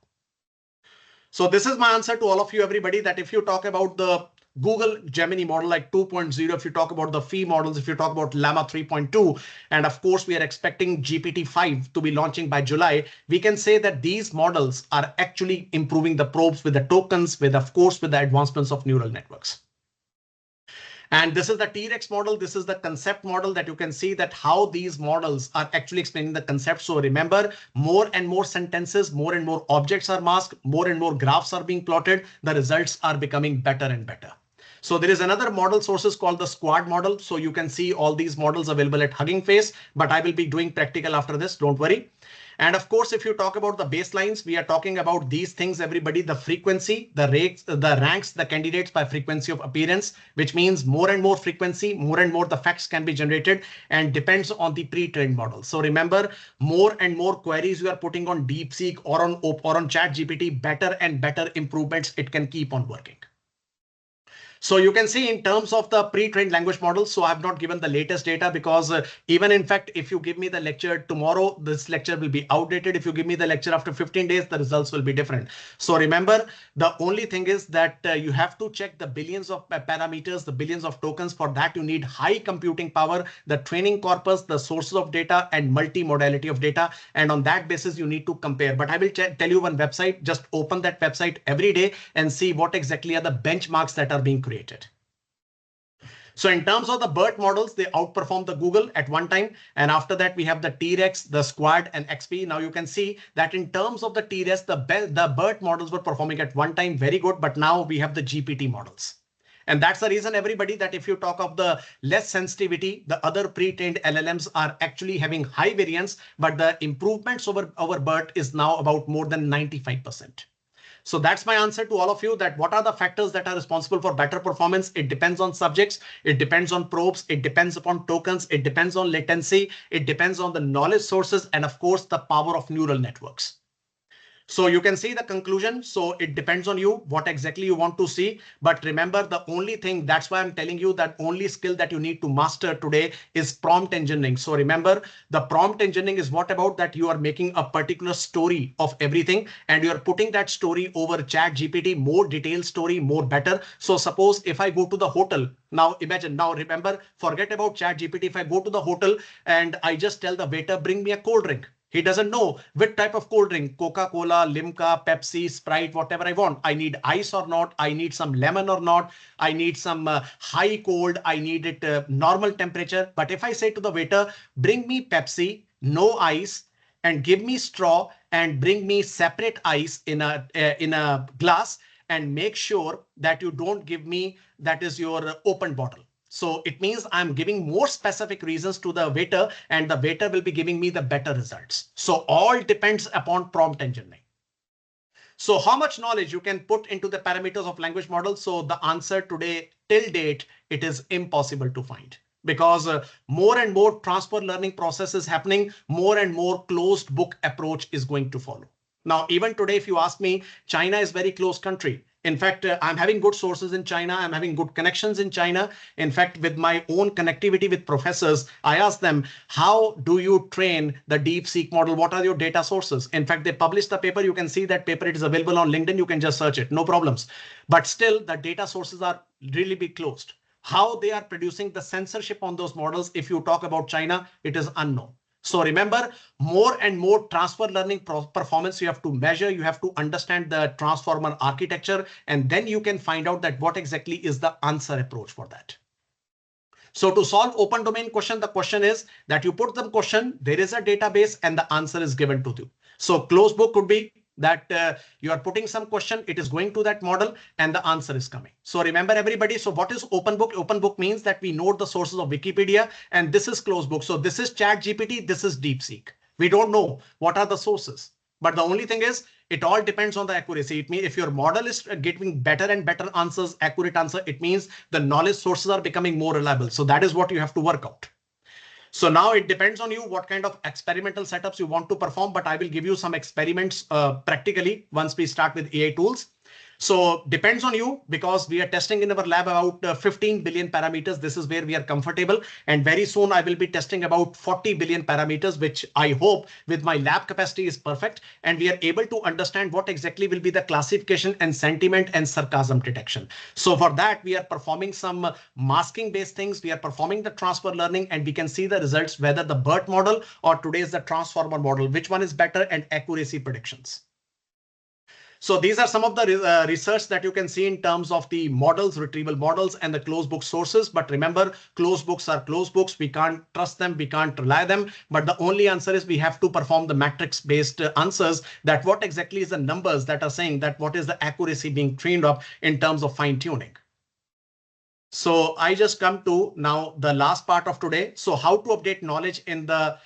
So this is my answer to all of you, everybody, that if you talk about the Google Gemini model like 2.0, if you talk about the Phi models, if you talk about Llama 3.2, and of course, we are expecting GPT-5 to be launching by July, we can say that these models are actually improving the probes with the tokens, with, of course, with the advancements of neural networks. And this is the T-Rex model. This is the concept model that you can see that how these models are actually explaining the concept. So remember, more and more sentences, more and more objects are masked, more and more graphs are being plotted. The results are becoming better and better. So there is another model sources called the Squad model. So you can see all these models available at Hugging Face, but I will be doing practical after this. Don't worry. And of course, if you talk about the baselines, we are talking about these things, everybody, the frequency, the rates, the ranks, the candidates by frequency of appearance, which means more and more frequency, more and more the facts can be generated, and depends on the pre-trained model. So remember, more and more queries you are putting on DeepSeek or on ChatGPT, better and better improvements, it can keep on working. So you can see in terms of the pre-trained language models, so I have not given the latest data because even in fact, if you give me the lecture tomorrow, this lecture will be outdated. If you give me the lecture after 15 days, the results will be different. So remember, the only thing is that you have to check the billions of parameters, the billions of tokens. For that, you need high computing power, the training corpus, the sources of data, and multi-modality of data. And on that basis, you need to compare. But I will tell you one website, just open that website every day and see what exactly are the benchmarks that are being created. So in terms of the BERT models, they outperform the Google at one time. And after that, we have the T-Rex, the Squad, and XP. Now you can see that in terms of the T-Rex, the BERT models were performing at one time very good, but now we have the GPT models. And that's the reason, everybody, that if you talk of the less sensitivity, the other pre-trained LLMs are actually having high variance, but the improvements over BERT is now about more than 95%. So that's my answer to all of you, that what are the factors that are responsible for better performance? It depends on subjects. It depends on probes. It depends upon tokens. It depends on latency. It depends on the knowledge sources. And of course, the power of neural networks. So you can see the conclusion. So it depends on you what exactly you want to see. But remember, the only thing, that's why I'm telling you that only skill that you need to master today is prompt engineering. So remember, the prompt engineering is what about that you are making a particular story of everything and you are putting that story over chat GPT, more detailed story, more better. So suppose if I go to the hotel, now imagine, now remember, forget about chat GPT. If I go to the hotel and I just tell the waiter, bring me a cold drink. He doesn't know which type of cold drink, Coca-Cola, Limca, Pepsi, Sprite, whatever I want. I need ice or not. I need some lemon or not. I need some high cold. I need it normal temperature. But if I say to the waiter, bring me Pepsi, no ice, and give me straw and bring me separate ice in a glass and make sure that you don't give me that is your open bottle. So it means I'm giving more specific reasons to the waiter and the waiter will be giving me the better results. So all depends upon prompt engineering. So how much knowledge you can put into the parameters of language model? So the answer today till date, it is impossible to find because more and more transfer learning process is happening, more and more closed book approach is going to follow. Now, even today, if you ask me, China is very close country. In fact, I'm having good sources in China. I'm having good connections in China. In fact, with my own connectivity with professors, I asked them, how do you train the DeepSeek model? What are your data sources? In fact, they published the paper. You can see that paper. It is available on LinkedIn. You can just search it. No problems. But still, the data sources are really be closed. How they are producing the censorship on those models, if you talk about China, it is unknown. So remember, more and more transfer learning performance you have to measure. You have to understand the transformer architecture, and then you can find out that what exactly is the answer approach for that. So to solve open domain question, the question is that you put the question, there is a database and the answer is given to you. So closed book could be that you are putting some question, it is going to that model and the answer is coming. So remember everybody, so what is open book? Open book means that we know the sources of Wikipedia and this is closed book. So this is chat GPT, this is DeepSeek. We don't know what are the sources. But the only thing is, it all depends on the accuracy. It means if your model is getting better and better answers, accurate answer, it means the knowledge sources are becoming more reliable. So that is what you have to work out. So now it depends on you what kind of experimental setups you want to perform, but I will give you some experiments practically once we start with AI tools. So depends on you because we are testing in our lab about 15 billion parameters. This is where we are comfortable. And very soon I will be testing about 40 billion parameters, which I hope with my lab capacity is perfect. And we are able to understand what exactly will be the classification and sentiment and sarcasm detection. So for that, we are performing some masking based things. We are performing the transfer learning and we can see the results, whether the BERT model or today's the transformer model, which one is better and accuracy predictions. So these are some of the research that you can see in terms of the models, retrieval models and the closed book sources. But remember, closed books are closed books. We can't trust them. We can't rely them. But the only answer is we have to perform the matrix based answers, that what exactly is the numbers that are saying that what is the accuracy being trained up in terms of fine tuning. So I just come to now the last part of today. So how to update knowledge in the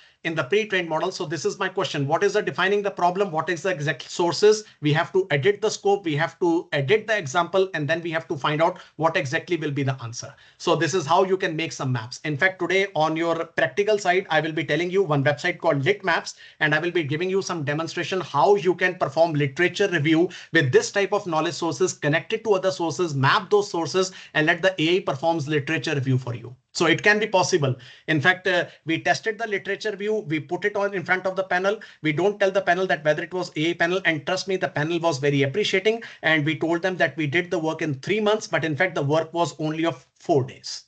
pre-trained model. So this is my question. What is the defining the problem? What is the exact sources? We have to edit the scope. We have to edit the example, and then we have to find out what exactly will be the answer. So this is how you can make some maps. In fact, today on your practical side, I will be telling you one website called Lit Maps, and I will be giving you some demonstration how you can perform literature review with this type of knowledge sources connected to other sources, map those sources, and let the AI performs literature review for you. So it can be possible. In fact, we tested the literature view. We put it on in front of the panel. We don't tell the panel that whether it was AI panel. And trust me, the panel was very appreciating. And we told them that we did the work in 3 months. But in fact, the work was only of 4 days.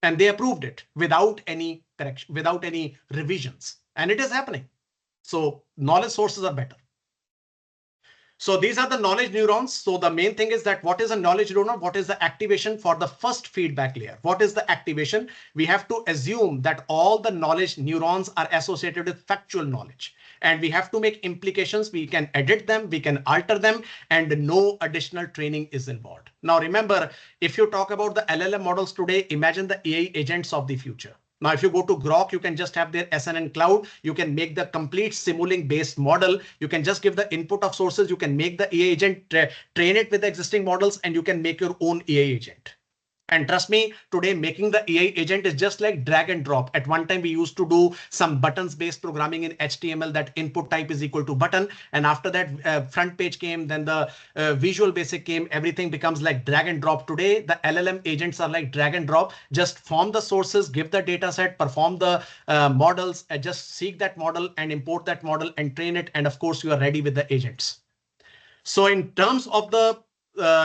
And they approved it without any correction, without any revisions. And it is happening. So knowledge sources are better. So these are the knowledge neurons. So the main thing is that what is a knowledge neuron? What is the activation for the first feedback layer? What is the activation? We have to assume that all the knowledge neurons are associated with factual knowledge. And we have to make implications. We can edit them, we can alter them, and no additional training is involved. Now remember, if you talk about the LLM models today, imagine the AI agents of the future. Now, if you go to Grok, you can just have their SNN cloud. You can make the complete Simulink based model. You can just give the input of sources. You can make the AI agent, train it with the existing models, and you can make your own AI agent. And trust me, today making the AI agent is just like drag and drop. At one time, we used to do some buttons based programming in HTML that input type is equal to button. And after that, front page came, then the Visual Basic came, everything becomes like drag and drop. Today, the LLM agents are like drag and drop. Just form the sources, give the data set, perform the models, just seek that model and import that model and train it. And of course, you are ready with the agents. So in terms of the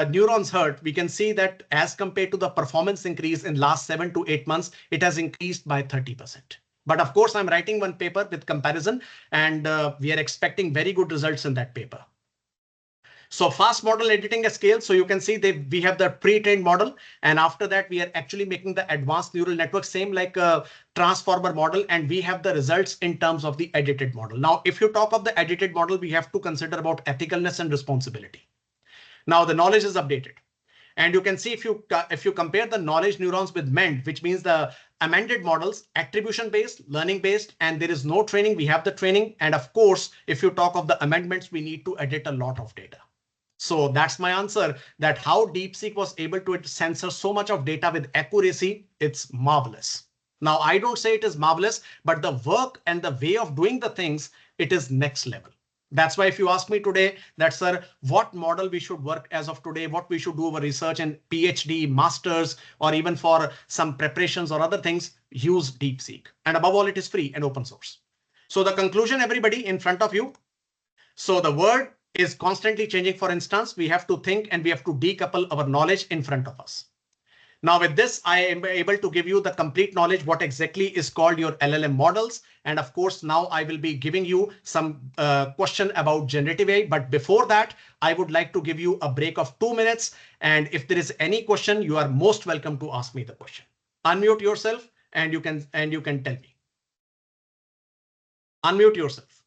neurons hurt, we can see that as compared to the performance increase in last 7 to 8 months, it has increased by 30%. But of course, I'm writing one paper with comparison, and we are expecting very good results in that paper. So fast model editing at scale. So you can see we have the pre-trained model. And after that, we are actually making the advanced neural network same like a transformer model. And we have the results in terms of the edited model. Now, if you talk of the edited model, we have to consider about ethicalness and responsibility. Now the knowledge is updated. And you can see if you compare the knowledge neurons with MEND, which means the amended models, attribution based, learning based, and there is no training. We have the training. And of course, if you talk of the amendments, we need to edit a lot of data. So that's my answer, that how DeepSeek was able to censor so much of data with accuracy. It's marvelous. Now, I don't say it is marvelous, but the work and the way of doing the things, it is next level. That's why if you ask me today that, sir, what model we should work as of today, what we should do our research and PhD, masters, or even for some preparations or other things, use DeepSeek. And above all, it is free and open source. So the conclusion, everybody in front of you. So the word is constantly changing. For instance, we have to think and we have to decouple our knowledge in front of us. Now with this, I am able to give you the complete knowledge, what exactly is called your LLM models. And of course, now I will be giving you some question about generative AI. But before that, I would like to give you a break of 2 minutes. And if there is any question, you are most welcome to ask me the question. Unmute yourself and you can tell me. Unmute yourself.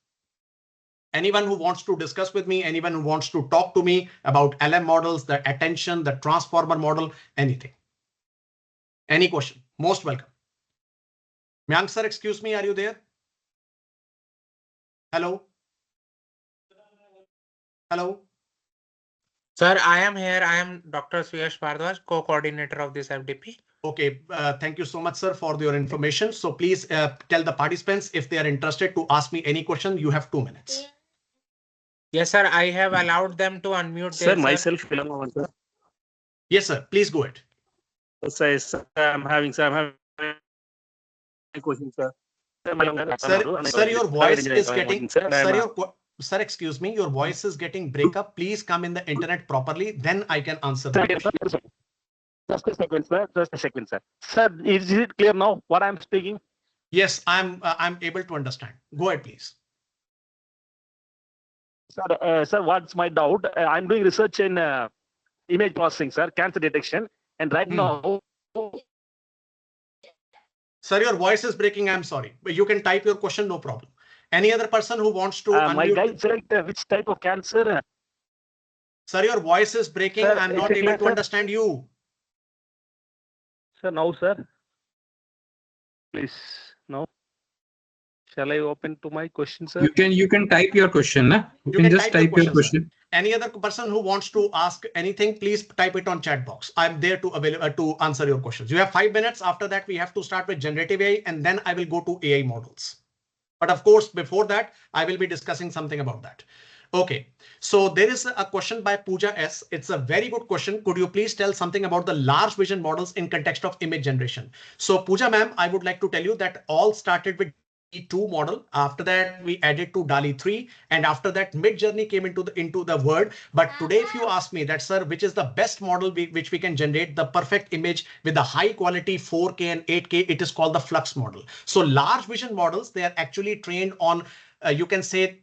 Anyone who wants to discuss with me, anyone who wants to talk to me about LM models, the attention, the transformer model, anything. Any question, most welcome. Mayank sir, excuse me, are you there? Hello? Hello? Sir, I am here. I am Dr. Suyash Bhardwaj, co-coordinator of this FDP. Okay, thank you so much, sir, for your information. So please tell the participants if they are interested to ask me any question. You have 2 minutes. Yes, sir. I have allowed them to unmute. Sir, myself, sir. Yes, sir. Please go ahead. Sir, I'm having a question, sir. Sir, your voice is getting. Sir, excuse me, your voice is getting break up. Please come in the internet properly. Then I can answer the question. Just a second, sir. Just a second, sir. Sir, is it clear now what I'm speaking? Yes, I'm able to understand. Go ahead, please. Sir, what's my doubt? I'm doing research in image processing, sir, cancer detection. And right now. Sir, your voice is breaking. I'm sorry, but you can type your question. No problem. Any other person who wants to unmute? My guide said which type of cancer? Sir, your voice is breaking. Sir, I'm not able to understand you. Sir, now, sir. Please, now. Shall I open to my question, sir? You can type your question, na? You can just type your question. Any other person who wants to ask anything, please type it on chat box. I'm there to answer your questions. You have 5 minutes. After that, we have to start with generative AI, and then I will go to AI models. But of course, before that, I will be discussing something about that. Okay, so there is a question by Pooja S. It's a very good question. Could you please tell something about the large vision models in context of image generation? So Pooja ma'am, I would like to tell you that all started with 2 model. After that, we added to DALI 3, and after that, Mid-Journey came into the word. But today, if you ask me that, sir, which is the best model which we can generate the perfect image with the high quality 4K and 8K, it is called the Flux model. So large vision models, they are actually trained on you can say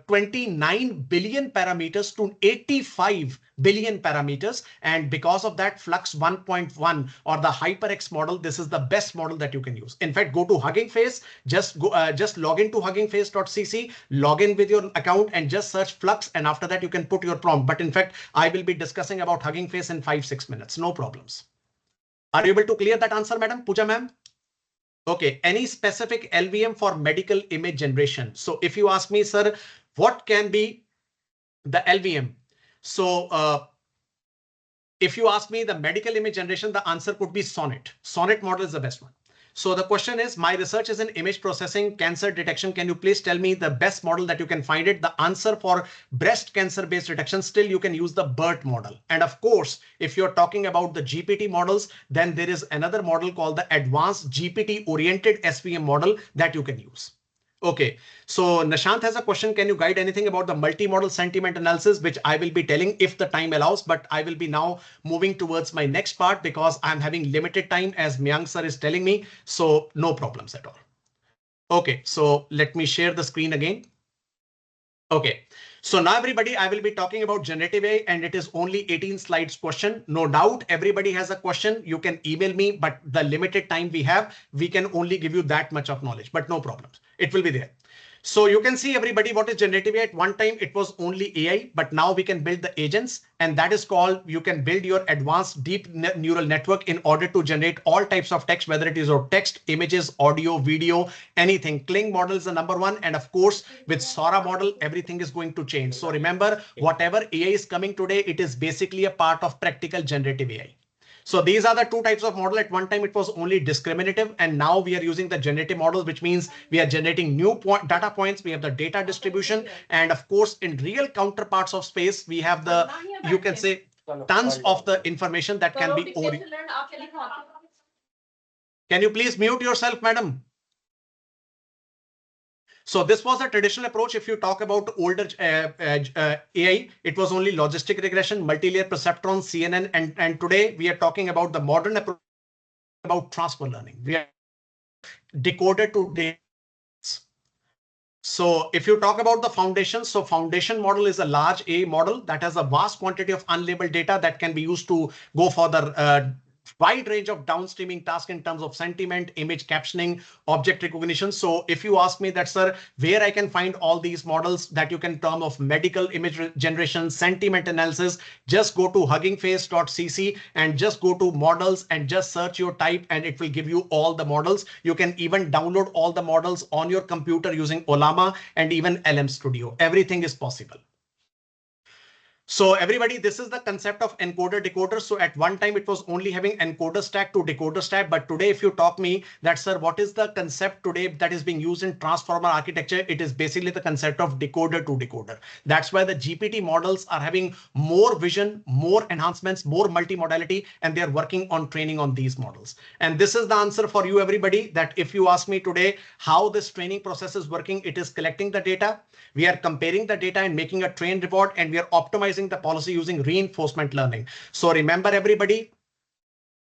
29 billion parameters to 85 billion parameters. And because of that, Flux 1.1 or the HyperX model, this is the best model that you can use. In fact, go to Hugging Face, just log into huggingface.cc, log in with your account and just search Flux. And after that, you can put your prompt. But in fact, I will be discussing about Hugging Face in 5-6 minutes. No problems. Are you able to clear that answer, Madam Pooja ma'am? Okay, any specific LVM for medical image generation? So if you ask me, sir, what can be the LVM? So If you ask me the medical image generation, the answer could be Sonnet. Sonnet model is the best one. So the question is, my research is in image processing, cancer detection. Can you please tell me the best model that you can find it? The answer for breast cancer based detection, still you can use the BERT model. And of course, if you're talking about the GPT models, then there is another model called the advanced GPT oriented SVM model that you can use. Okay, so Nishant has a question. Can you guide anything about the multimodal sentiment analysis, which I will be telling if the time allows, but I will be now moving towards my next part because I'm having limited time as Mayank sir is telling me. So no problems at all. Okay, so let me share the screen again. Okay, so now everybody, I will be talking about generative AI and it is only 18 slides question. No doubt everybody has a question. You can email me, but the limited time we have, we can only give you that much of knowledge, but no problems. It will be there. So you can see everybody what is generative AI. At one time it was only AI, but now we can build the agents, and that is called, you can build your advanced deep neural network in order to generate all types of text, whether it is your text, images, audio, video, anything. Kling model is the number one. And of course, with Sora model, everything is going to change. So remember, whatever AI is coming today, it is basically a part of practical generative AI. So these are the two types of model. At one time, it was only discriminative, and now we are using the generative models, which means we are generating new data points. We have the data distribution. And of course, in real counterparts of space, we have the, you can say, tons of the information that can be. Can you please mute yourself, madam? So this was a traditional approach. If you talk about older AI, it was only logistic regression, multi-layer perceptron, CNN, and today we are talking about the modern approach about transfer learning. We are decoder to data. So if you talk about the foundation, so foundation model is a large AI model that has a vast quantity of unlabeled data that can be used to go for the wide range of downstreaming tasks in terms of sentiment, image captioning, object recognition. So if you ask me that, sir, where I can find all these models that you can term of medical image generation, sentiment analysis, just go to huggingface.cc and just go to models and just search your type and it will give you all the models. You can even download all the models on your computer using Olama and even LM Studio. Everything is possible. So everybody, this is the concept of encoder decoder. So at one time it was only having encoder stack to decoder stack. But today, if you talk me that, sir, what is the concept today that is being used in transformer architecture? It is basically the concept of decoder to decoder. That's why the GPT models are having more vision, more enhancements, more multimodality, and they're working on training on these models. And this is the answer for you, everybody, that if you ask me today how this training process is working, it is collecting the data. We are comparing the data and making a train reward, and we are optimizing the policy using reinforcement learning. So remember, everybody,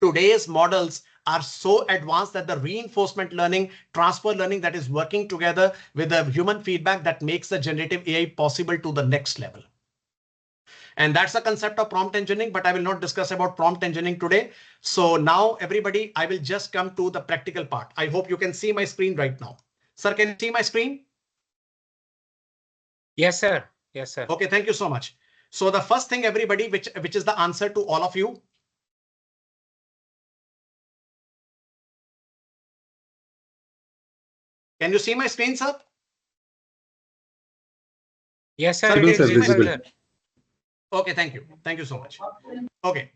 today's models are so advanced that the reinforcement learning, transfer learning that is working together with the human feedback that makes the generative AI possible to the next level. And that's the concept of prompt engineering, but I will not discuss about prompt engineering today. So now, everybody, I will just come to the practical part. I hope you can see my screen right now. Sir, can you see my screen? Yes, sir. Yes, sir. Okay, thank you so much. So the first thing, everybody, which is the answer to all of you. Can you see my screen, sir? Yes, sir. Sir, It is visible, visible, sir. sir. Okay, thank you. Thank you so much. Okay.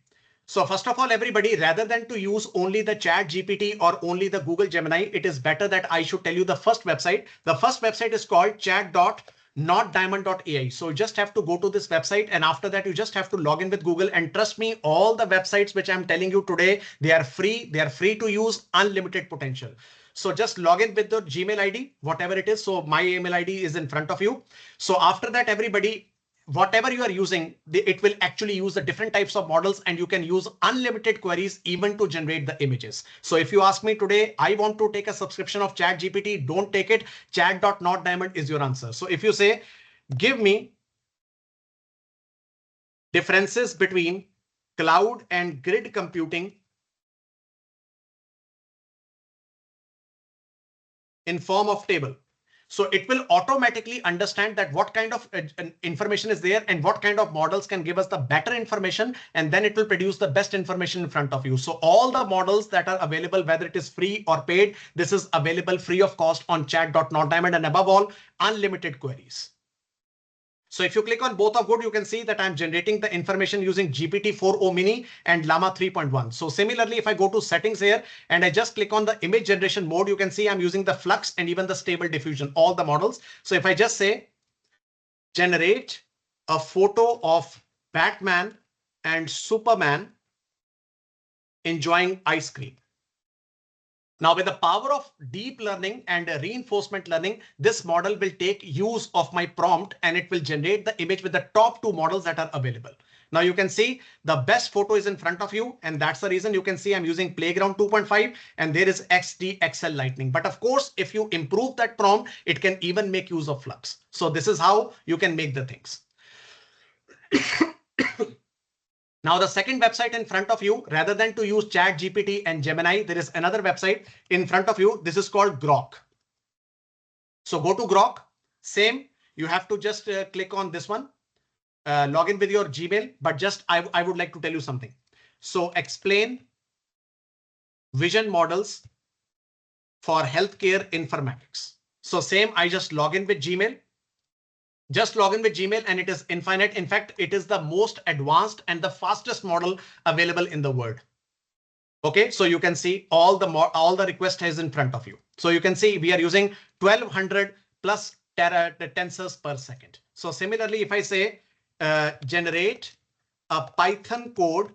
So first of all, everybody, rather than to use only the Chat GPT or only the Google Gemini, it is better that I should tell you the first website. The first website is called chat.notdiamond.ai. So you just have to go to this website, and after that, you just have to log in with Google. And trust me, all the websites which I'm telling you today, they are free. They are free to use, unlimited potential. So just log in with the Gmail ID, whatever it is. So my email ID is in front of you. So after that, everybody, whatever you are using, it will actually use the different types of models, and you can use unlimited queries even to generate the images. So if you ask me today, I want to take a subscription of Chat GPT, don't take it. Chat.notdiamond is your answer. So if you say, give me differences between cloud and grid computing in form of table. So it will automatically understand that what kind of information is there and what kind of models can give us the better information, and then it will produce the best information in front of you. So all the models that are available, whether it is free or paid, this is available free of cost on chat.notdiamond, and above all, unlimited queries. So if you click on both of good, you can see that I'm generating the information using GPT-4o mini and Llama 3.1. So similarly, if I go to settings here and I just click on the image generation mode, you can see I'm using the flux and even the stable diffusion, all the models. So if I just say generate a photo of Batman and Superman enjoying ice cream. Now, with the power of deep learning and reinforcement learning, this model will take use of my prompt and it will generate the image with the top two models that are available. Now you can see the best photo is in front of you, and that's the reason you can see I'm using Playground 2.5 and there is XD XL Lightning. But of course, if you improve that prompt, it can even make use of Flux. So this is how you can make the things. Now, the second website in front of you, rather than to use ChatGPT and Gemini, there is another website in front of you. This is called Grok. So go to Grok. Same, you have to just click on this one, log in with your Gmail. But just I would like to tell you something. So explain vision models for healthcare informatics. So same, I just log in with Gmail. Just log in with Gmail and it is infinite. In fact, it is the most advanced and the fastest model available in the world. Okay, so you can see all the request is in front of you. So you can see we are using 1200 plus tensors per second. So similarly, if I say generate a Python code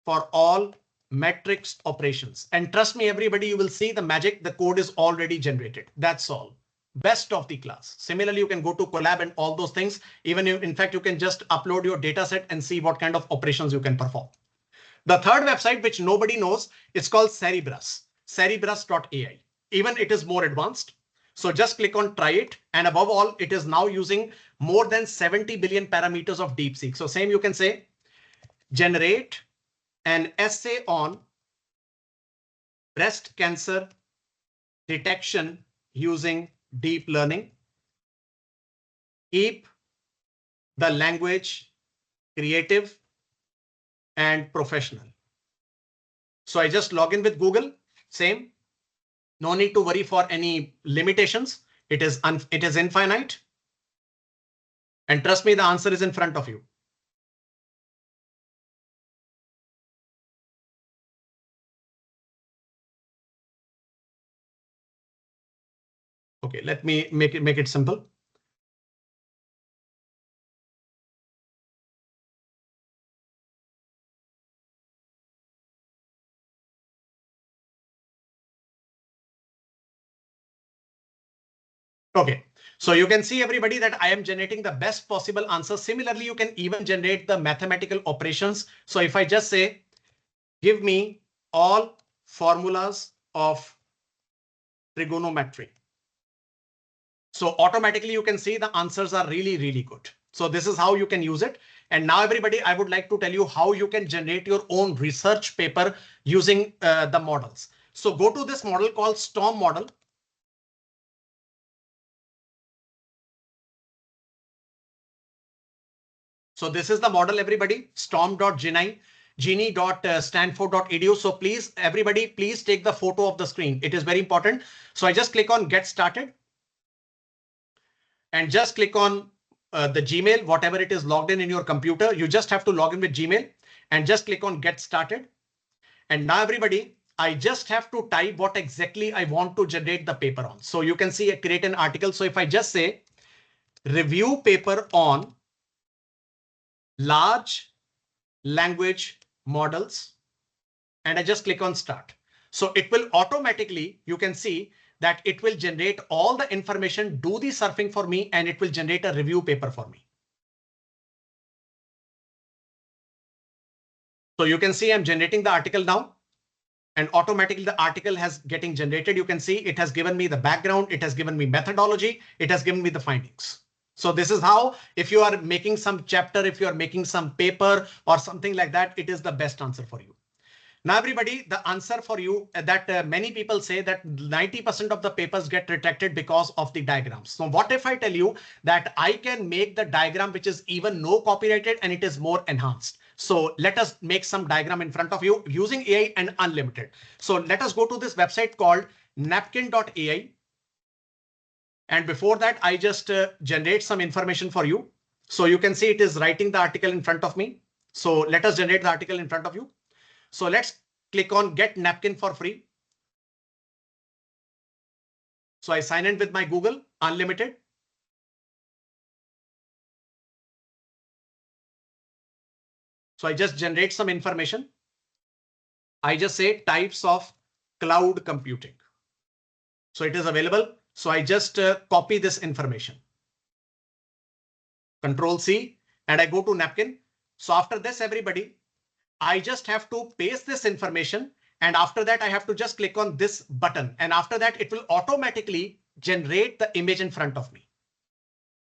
for all matrix operations, and trust me, everybody, you will see the magic. The code is already generated. That's all. Best of the class. Similarly, you can go to Colab and all those things. Even in fact, you can just upload your data set and see what kind of operations you can perform. The third website, which nobody knows, it's called Cerebrus, cerebrus.ai. Even it is more advanced. So just click on try it. And above all, it is now using more than 70 billion parameters of DeepSeek. So same, you can say generate an essay on breast cancer detection using deep learning. Keep the language creative and professional. So I just log in with Google. Same. No need to worry for any limitations. It is infinite. And trust me, the answer is in front of you. Okay, let me make it simple. Okay, so you can see, everybody, that I am generating the best possible answer. Similarly, you can even generate the mathematical operations. So if I just say, give me all formulas of trigonometry. So automatically you can see the answers are really, really good. So this is how you can use it. And now, everybody, I would like to tell you how you can generate your own research paper using the models. So go to this model called Storm model. So this is the model, everybody, storm.genie, genie.stanford.edu. So please, everybody, please take the photo of the screen. It is very important. So I just click on get started and just click on the Gmail, whatever it is logged in your computer. You just have to log in with Gmail and just click on get started. And now, everybody, I just have to type what exactly I want to generate the paper on. So you can see create an article. So if I just say review paper on large language models, and I just click on start. So it will automatically, you can see that it will generate all the information, do the surfing for me, and it will generate a review paper for me. So you can see I'm generating the article now, and automatically the article has getting generated. You can see it has given me the background. It has given me methodology. It has given me the findings. So this is how, if you are making some chapter, if you are making some paper or something like that, it is the best answer for you. Now, everybody, the answer for you that many people say that 90% of the papers get retracted because of the diagrams. So what if I tell you that I can make the diagram which is even no copyrighted and it is more enhanced? So let us make some diagram in front of you using AI and unlimited. So let us go to this website called napkin.ai. And before that, I just generate some information for you. So you can see it is writing the article in front of me. So let us generate the article in front of you. So let's click on get napkin for free. So I sign in with my Google Unlimited. So I just generate some information. I just say types of cloud computing. So it is available. So I just copy this information. Control C and I go to napkin. So after this, everybody, I just have to paste this information. And after that, I have to just click on this button. And after that, it will automatically generate the image in front of me.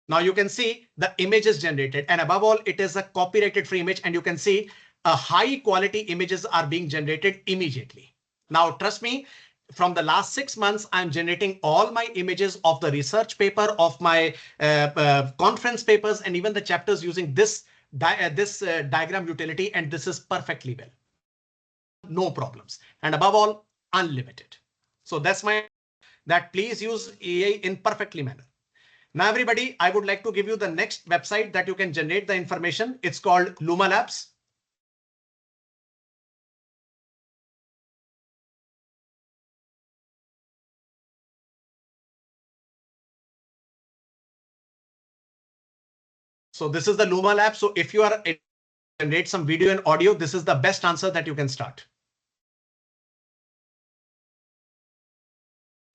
Now you can see the image is generated, and above all, it is a copyrighted free image. And you can see a high quality images are being generated immediately. Now, trust me, from the last 6 months, I'm generating all my images of the research paper, of my conference papers, and even the chapters using this diagram utility. And this is perfectly well. No problems. And above all, unlimited. So that's my that please use AI in perfectly manner. Now, everybody, I would like to give you the next website that you can generate the information. It's called Luma Labs. So this is the Luma Lab. So if you are generate some video and audio, this is the best answer that you can start.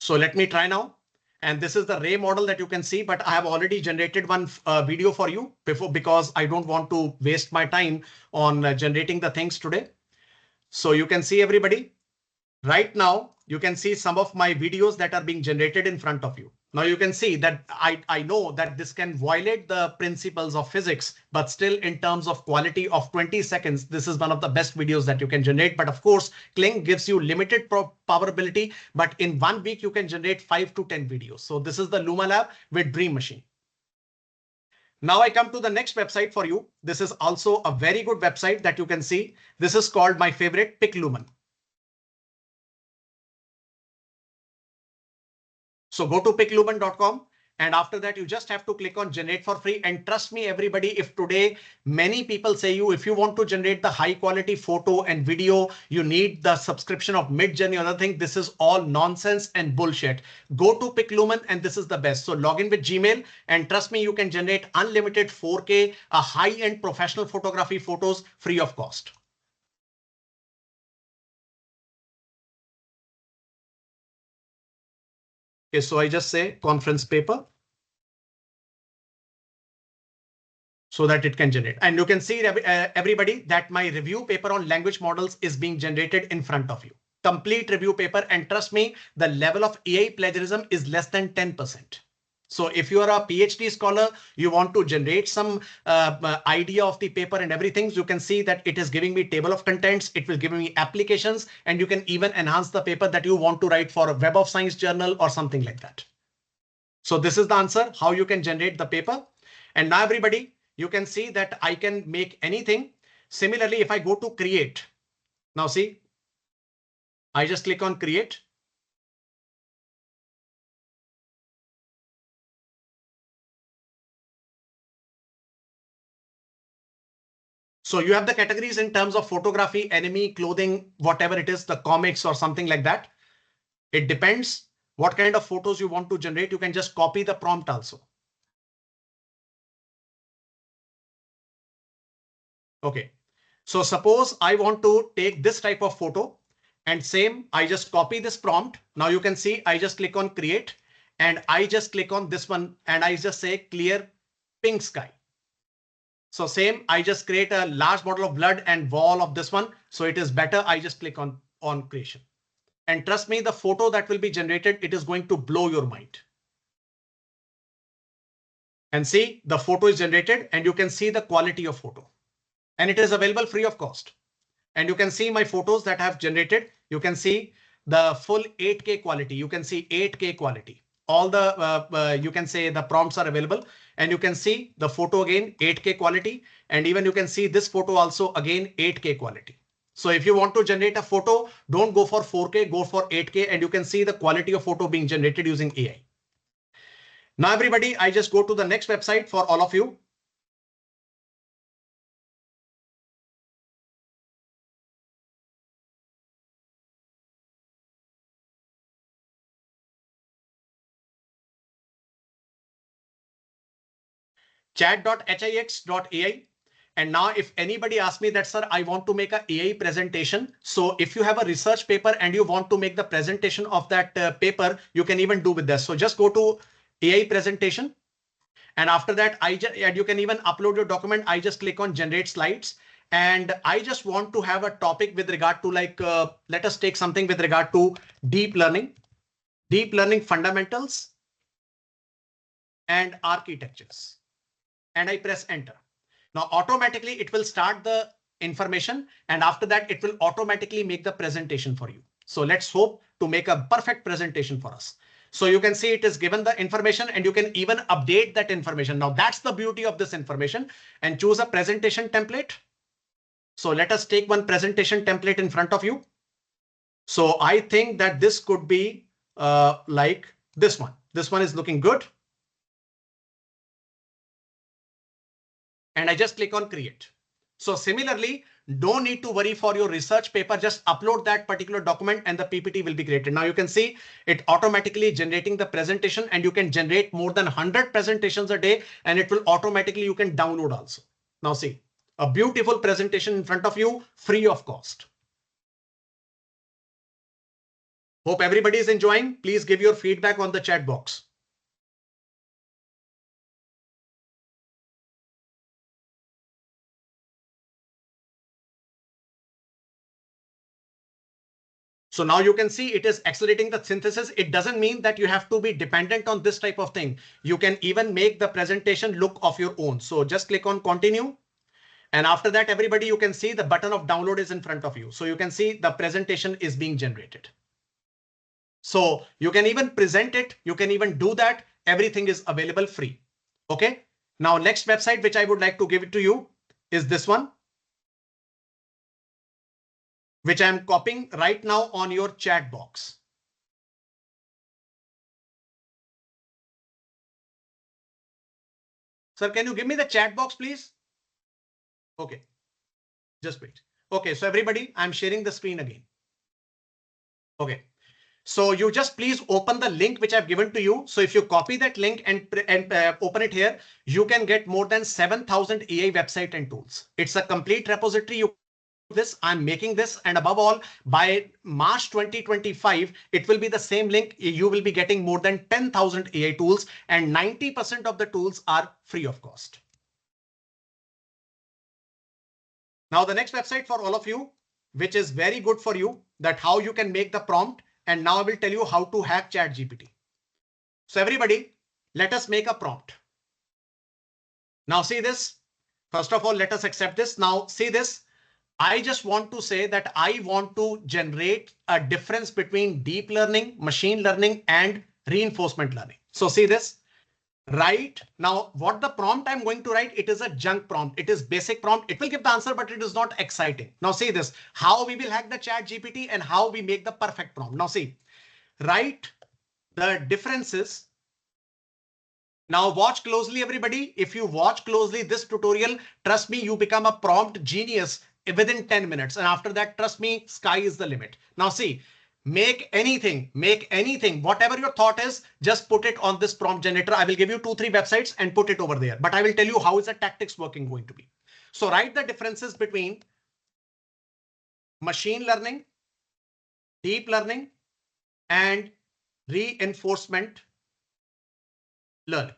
So let me try now. And this is the Ray model that you can see, but I have already generated one video for you before because I don't want to waste my time on generating the things today. So you can see everybody right now, you can see some of my videos that are being generated in front of you. Now you can see that I know that this can violate the principles of physics, but still in terms of quality of 20 seconds, this is one of the best videos that you can generate. But of course, Kling gives you limited powerability, but in 1 week, you can generate 5 to 10 videos. So this is the Luma Lab with Dream Machine. Now I come to the next website for you. This is also a very good website that you can see. This is called my favorite PicLumen. So go to piclumen.com. And after that, you just have to click on generate for free. And trust me, everybody, if today many people say you, if you want to generate the high quality photo and video, you need the subscription of Midjourney or other thing. This is all nonsense and bullshit. Go to PicLumen and this is the best. So log in with Gmail and trust me, you can generate unlimited 4K, a high-end professional photography photos free of cost. Okay, so I just say conference paper so that it can generate. And you can see everybody that my review paper on language models is being generated in front of you. Complete review paper. And trust me, the level of AI plagiarism is less than 10%. So if you are a PhD scholar, you want to generate some idea of the paper and everything, you can see that it is giving me table of contents. It will give me applications, and you can even enhance the paper that you want to write for a Web of Science journal or something like that. So this is the answer, how you can generate the paper. And now everybody, you can see that I can make anything. Similarly, if I go to create, now see, I just click on create. So you have the categories in terms of photography, anime, clothing, whatever it is, the comics or something like that. It depends what kind of photos you want to generate. You can just copy the prompt also. Okay. So suppose I want to take this type of photo and same, I just copy this prompt. Now you can see I just click on create and I just click on this one and I just say clear pink sky. So same, I just create a large bottle of blood and wall of this one. So it is better. I just click on creation. And trust me, the photo that will be generated, it is going to blow your mind. And see, the photo is generated and you can see the quality of photo. And it is available free of cost. And you can see my photos that I have generated. You can see the full 8K quality. You can see 8K quality. All the, you can say the prompts are available and you can see the photo again, 8K quality. And even you can see this photo also again, 8K quality. So if you want to generate a photo, don't go for 4K, go for 8K and you can see the quality of photo being generated using AI. Now, everybody, I just go to the next website for all of you. chat.hix.ai. And now if anybody asks me that, sir, I want to make a AI presentation. So if you have a research paper and you want to make the presentation of that paper, you can even do with this. So just go to AI presentation. And after that, and you can even upload your document. I just click on generate slides. And I just want to have a topic with regard to like, let us take something with regard to deep learning fundamentals and architectures. And I press enter. Now, automatically it will start the information, and after that it will automatically make the presentation for you. So let's hope to make a perfect presentation for us. So you can see it is given the information and you can even update that information. Now that's the beauty of this information, and choose a presentation template. So let us take one presentation template in front of you. So I think that this could be like this one. This one is looking good. And I just click on create. So similarly, don't need to worry for your research paper. Just upload that particular document and the PPT will be created. Now you can see it automatically generating the presentation, and you can generate more than 100 presentations a day, and it will automatically, you can download also. Now see, a beautiful presentation in front of you, free of cost. Hope everybody is enjoying. Please give your feedback on the chat box. So now you can see it is accelerating the synthesis. It doesn't mean that you have to be dependent on this type of thing. You can even make the presentation look of your own. So just click on continue. And after that, everybody, you can see the button of download is in front of you. So you can see the presentation is being generated. So you can even present it. You can even do that. Everything is available free. Okay. Now, next website, which I would like to give it to you is this one, which I'm copying right now on your chat box. Sir, can you give me the chat box, please? Okay, just wait. Okay, so everybody, I'm sharing the screen again. Okay, so you just please open the link which I've given to you. So if you copy that link and open it here, you can get more than 7,000 AI website and tools. It's a complete repository. You this, I'm making this, and above all, by March 2025, it will be the same link. You will be getting more than 10,000 AI tools, and 90% of the tools are free of cost. Now, the next website for all of you, which is very good for you, that how you can make the prompt. And now I will tell you how to hack ChatGPT. So everybody, let us make a prompt. Now see this. First of all, let us accept this. Now see this. I just want to say that I want to generate a difference between deep learning, machine learning, and reinforcement learning. So see this. Right now, what the prompt I'm going to write, it is a junk prompt. It is basic prompt. It will give the answer, but it is not exciting. Now see this, how we will hack the ChatGPT and how we make the perfect prompt. Now see, write the differences. Now watch closely, everybody. If you watch closely this tutorial, trust me, you become a prompt genius within 10 minutes. And after that, trust me, sky is the limit. Now see, make anything, whatever your thought is, just put it on this prompt generator. I will give you 2-3 websites and put it over there, but I will tell you how is the tactics working going to be. So write the differences between machine learning, deep learning, and reinforcement learning.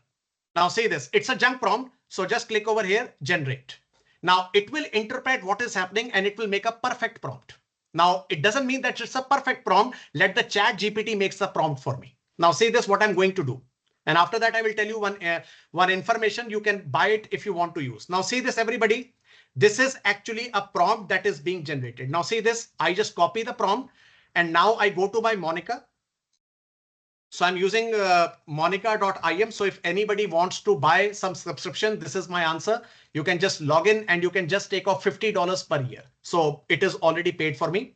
Now see this, it's a junk prompt. So just click over here, generate. Now it will interpret what is happening and it will make a perfect prompt. Now, it doesn't mean that it's a perfect prompt. Let the ChatGPT makes the prompt for me. Now see this, what I'm going to do. And after that, I will tell you one information. You can buy it if you want to use. Now see this, everybody. This is actually a prompt that is being generated. Now see this, I just copy the prompt and now I go to my Monica. So I'm using monica.im. So if anybody wants to buy some subscription, this is my answer. You can just log in and you can just take off $50 per year. So it is already paid for me.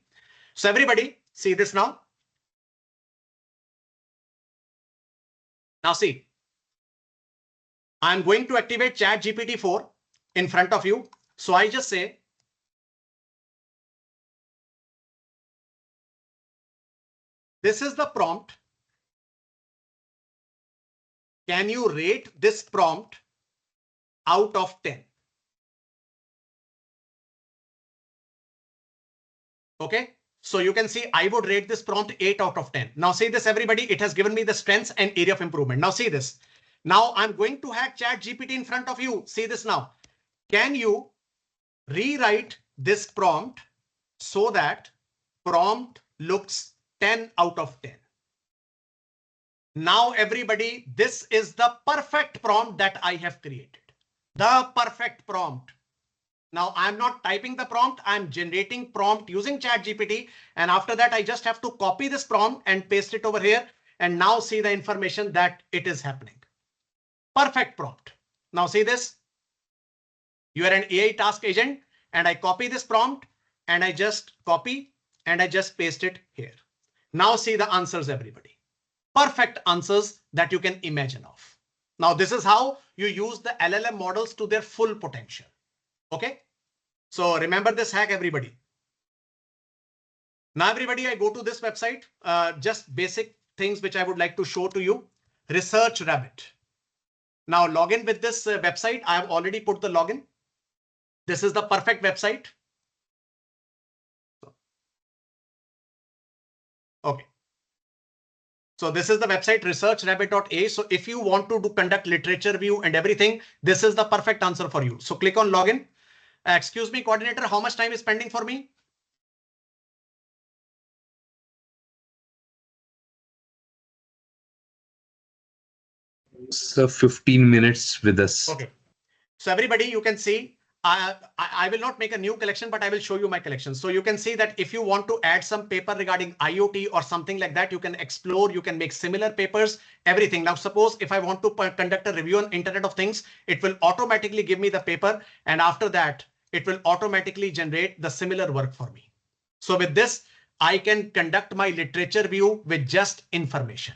So everybody see this now. Now see, I'm going to activate ChatGPT 4 in front of you. So I just say, this is the prompt. Can you rate this prompt out of 10. Okay, so you can see I would rate this prompt 8 out of 10. Now see this, everybody, it has given me the strengths and area of improvement. Now see this. Now I'm going to hack ChatGPT in front of you. See this now. Can you rewrite this prompt so that prompt looks 10 out of 10? Now everybody, this is the perfect prompt that I have created. The perfect prompt. Now I'm not typing the prompt, I'm generating prompt using ChatGPT. And after that, I just have to copy this prompt and paste it over here. And now see the information that it is happening. Perfect prompt. Now see this. You are an AI task agent and I copy this prompt and I just copy and I just paste it here. Now see the answers, everybody. Perfect answers that you can imagine of. Now this is how you use the LLM models to their full potential. Okay. So remember this hack, everybody. Now, everybody, I go to this website, just basic things which I would like to show to you. Research Rabbit. Now log in with this website. I have already put the login. This is the perfect website. Okay. So this is the website researchrabbit.ai. So if you want to conduct literature review and everything, this is the perfect answer for you. So click on login. Excuse me, coordinator, how much time is pending for me? So 15 minutes with us. Okay. So everybody, you can see, I will not make a new collection, but I will show you my collection. So you can see that if you want to add some paper regarding IoT or something like that, you can explore, you can make similar papers, everything. Now, suppose if I want to conduct a review on Internet of Things, it will automatically give me the paper. And after that, it will automatically generate the similar work for me. So with this, I can conduct my literature review with just information.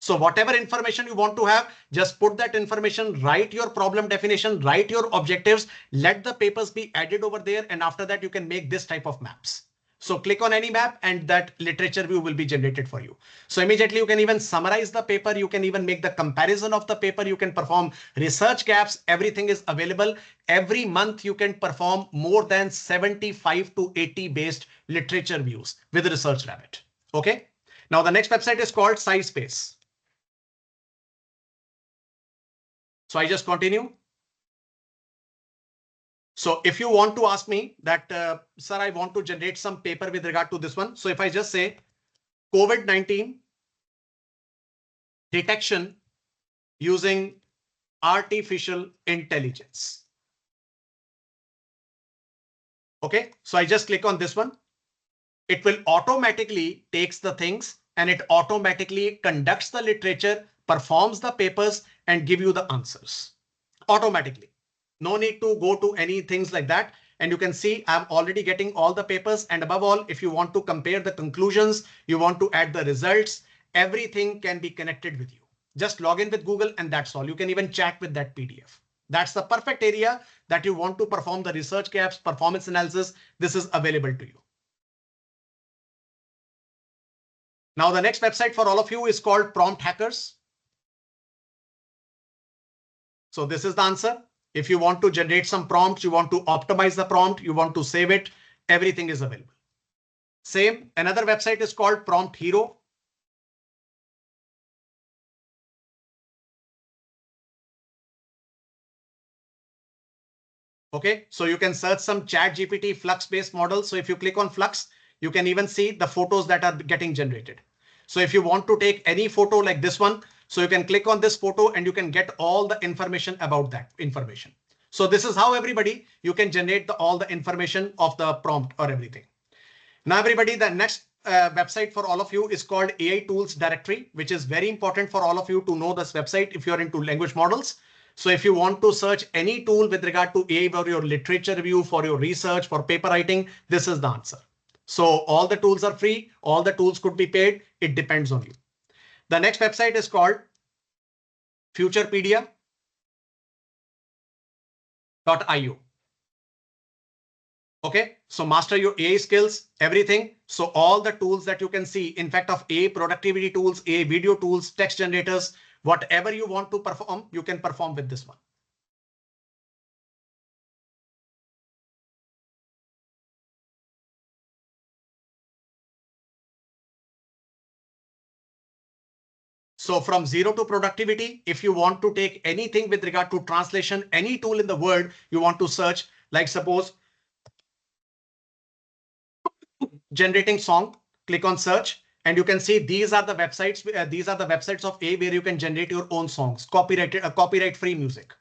So whatever information you want to have, just put that information, write your problem definition, write your objectives, let the papers be added over there. And after that, you can make this type of maps. So click on any map and that literature view will be generated for you. So immediately you can even summarize the paper. You can even make the comparison of the paper. You can perform research gaps. Everything is available. Every month you can perform more than 75 to 80 based literature views with Research Rabbit. Okay. Now the next website is called SciSpace. So I just continue. So if you want to ask me that, sir, I want to generate some paper with regard to this one. So if I just say COVID-19 detection using artificial intelligence. Okay, so I just click on this one. It will automatically takes the things and it automatically conducts the literature, performs the papers and give you the answers automatically. No need to go to any things like that. And you can see I'm already getting all the papers. And above all, if you want to compare the conclusions, you want to add the results, everything can be connected with you. Just log in with Google and that's all. You can even chat with that PDF. That's the perfect area that you want to perform the research gaps, performance analysis. This is available to you. Now, the next website for all of you is called Prompt Hackers. So this is the answer. If you want to generate some prompts, you want to optimize the prompt, you want to save it, everything is available. Same, another website is called Prompt Hero. Okay, so you can search some ChatGPT Flux-based models. So if you click on Flux, you can even see the photos that are getting generated. So if you want to take any photo like this one, so you can click on this photo and you can get all the information about that information. So this is how everybody, you can generate all the information of the prompt or everything. Now, everybody, the next website for all of you is called AI Tools Directory, which is very important for all of you to know this website if you're into language models. So if you want to search any tool with regard to AI for your literature review, for your research, for paper writing, this is the answer. So all the tools are free. All the tools could be paid. It depends on you. The next website is called Futurepedia.io. Okay, so master your AI skills, everything. So all the tools that you can see, in fact, of AI productivity tools, AI video tools, text generators, whatever you want to perform, you can perform with this one. So from zero to productivity, if you want to take anything with regard to translation, any tool in the world you want to search, like suppose generating song, click on search, and you can see these are the websites. These are the websites of A where you can generate your own songs, copyright free music.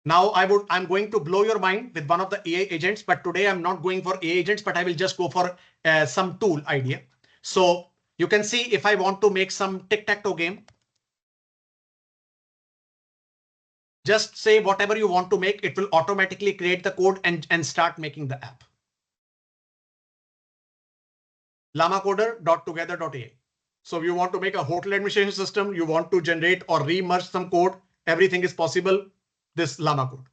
Now I'm going to blow your mind with one of the AI agents, but today I'm not going for AI agents, but I will just go for some tool idea. So you can see if I want to make some tic-tac-toe game, just say whatever you want to make, it will automatically create the code and start making the app. llamacoder.together.ai. So if you want to make a hotel administration system, you want to generate or re-merge some code, everything is possible, this Llama code.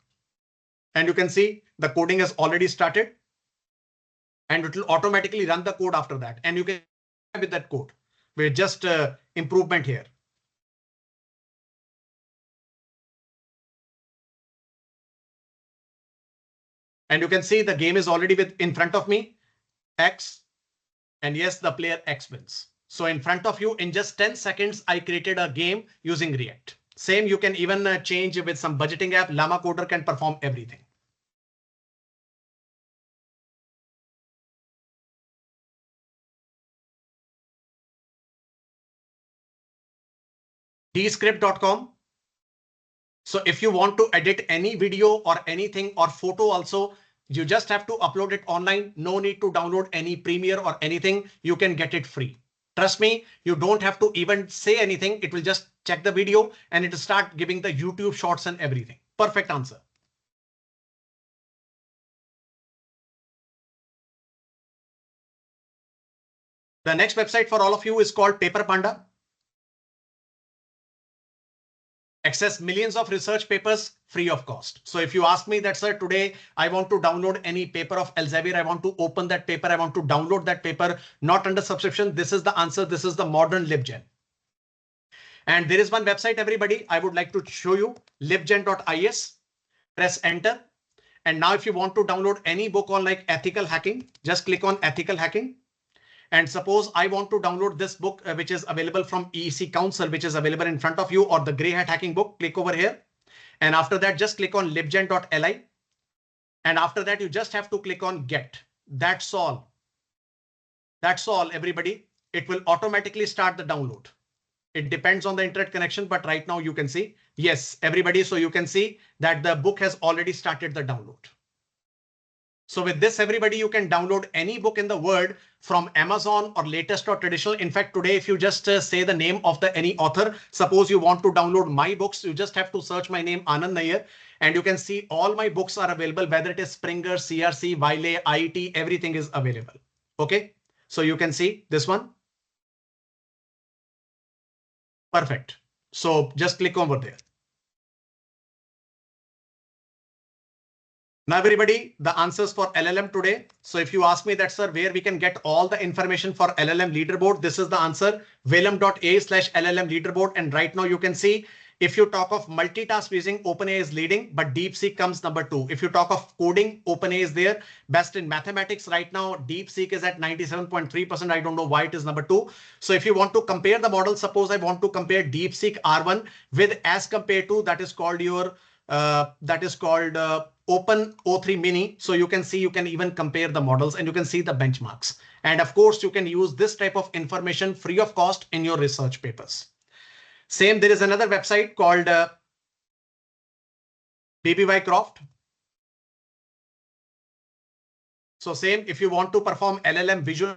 And you can see the coding has already started and it will automatically run the code after that. And you can with that code with just improvement here. And you can see the game is already in front of me, X, and yes, the player X wins. So in front of you, in just 10 seconds, I created a game using React. Same, you can even change with some budgeting app. Llama Coder can perform everything. dscript.com. So if you want to edit any video or anything or photo also, you just have to upload it online. No need to download any Premiere or anything. You can get it free. Trust me, you don't have to even say anything. It will just check the video and it will start giving the YouTube shorts and everything. Perfect answer. The next website for all of you is called Paper Panda. Access millions of research papers free of cost. So if you ask me that, sir, today I want to download any paper of Elsevier, I want to open that paper, I want to download that paper, not under subscription. This is the answer. This is the modern LibGen. And there is one website, everybody, I would like to show you, libgen.is. Press enter. And now if you want to download any book on like ethical hacking, just click on ethical hacking. And suppose I want to download this book, which is available from EEC Council, which is available in front of you, or the Grey Hat Hacking book, click over here. And after that, just click on libgen.li. And after that, you just have to click on get. That's all. That's all, everybody. It will automatically start the download. It depends on the internet connection, but right now you can see, yes, everybody. So you can see that the book has already started the download. So with this, everybody, you can download any book in the world from Amazon or latest or traditional. In fact, today, if you just say the name of any author, suppose you want to download my books, you just have to search my name, Anand Nayyar, and you can see all my books are available, whether it is Springer, CRC, Wiley, IIT, everything is available. Okay, so you can see this one. Perfect. So just click over there. Now, everybody, the answers for LLM today. So if you ask me that, sir, where we can get all the information for LLM leaderboard, this is the answer, vellum.ai/LLM leaderboard. And right now you can see, if you talk of multitask using, OpenAI is leading, but DeepSeek comes number 2. If you talk of coding, OpenAI is there. Best in mathematics right now, DeepSeek is at 97.3%. I don't know why it is number 2. So if you want to compare the model, suppose I want to compare DeepSeek R1 with as compared to, that is called your Open O3 Mini. So you can see, you can even compare the models and you can see the benchmarks. And of course, you can use this type of information free of cost in your research papers. Same, there is another website called BBY Croft. So same, if you want to perform LLM visual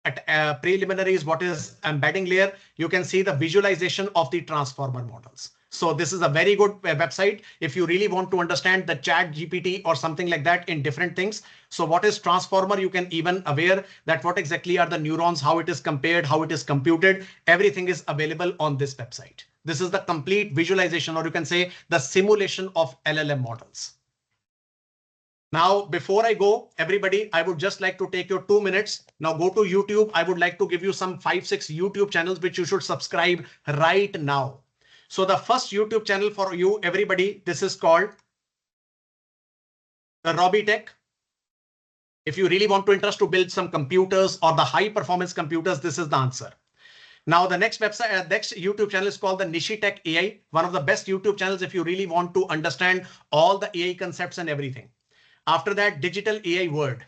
at preliminaries, what is embedding layer, you can see the visualization of the transformer models. So this is a very good website if you really want to understand the chat GPT or something like that in different things. So what is transformer? You can even aware that what exactly are the neurons, how it is compared, how it is computed. Everything is available on this website. This is the complete visualization, or you can say the simulation of LLM models. Now, before I go, everybody, I would just like to take your 2 minutes. Now go to YouTube. I would like to give you some 5-6 YouTube channels which you should subscribe right now. So the first YouTube channel for you, everybody, this is called the Robbie Tech. If you really want to interest to build some computers or the high performance computers, this is the answer. Now, the next website, next YouTube channel is called the Nishi Tech AI, one of the best YouTube channels if you really want to understand all the AI concepts and everything. After that, Digital AI World.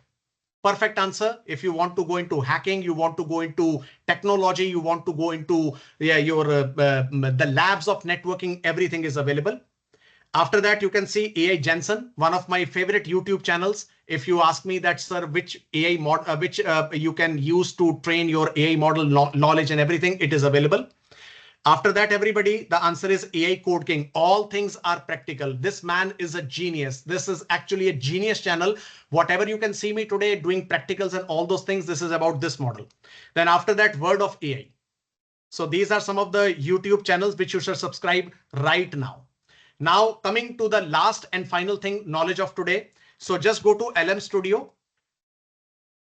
Perfect answer. If you want to go into hacking, you want to go into technology, you want to go into the labs of networking, everything is available. After that, you can see AI Jensen, one of my favorite YouTube channels. If you ask me that, sir, which AI mod, which you can use to train your AI model knowledge and everything, it is available. After that, everybody, the answer is AI Code King. All things are practical. This man is a genius. This is actually a genius channel. Whatever you can see me today doing practicals and all those things, this is about this model. Then after that, Word of AI. So these are some of the YouTube channels which you should subscribe right now. Now coming to the last and final thing, knowledge of today. So just go to LM Studio.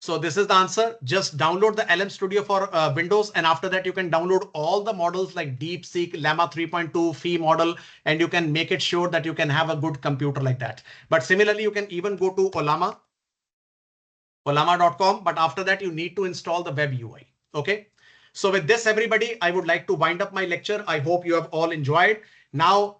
So this is the answer. Just download the LM Studio for Windows. And after that, you can download all the models like DeepSeek, Llama 3.2, Phi model, and you can make it sure that you can have a good computer like that. But similarly, you can even go to Olama.com. But after that, you need to install the web UI. Okay. So with this, everybody, I would like to wind up my lecture. I hope you have all enjoyed. Now,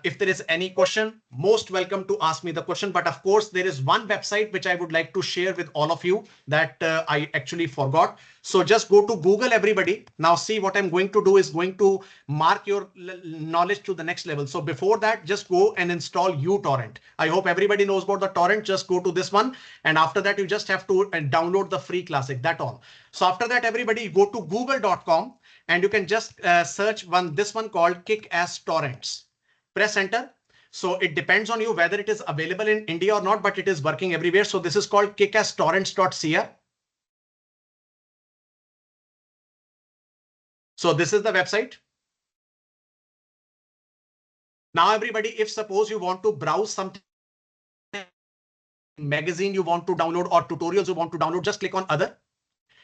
if there is any question, most welcome to ask me the question. But of course, there is one website which I would like to share with all of you that I actually forgot. So just go to Google, everybody. Now see what I'm going to do is going to mark your knowledge to the next level. So before that, just go and install uTorrent. I hope everybody knows about the torrent. Just go to this one. And after that, you just have to download the free classic. That's all. So after that, everybody go to google.com and you can just search this one called Kick-Ass Torrents. Press enter. So it depends on you whether it is available in India or not, but it is working everywhere. So this is called kickasstorrents.ca. So this is the website. Now, everybody, if suppose you want to browse something, magazine you want to download or tutorials you want to download, just click on other.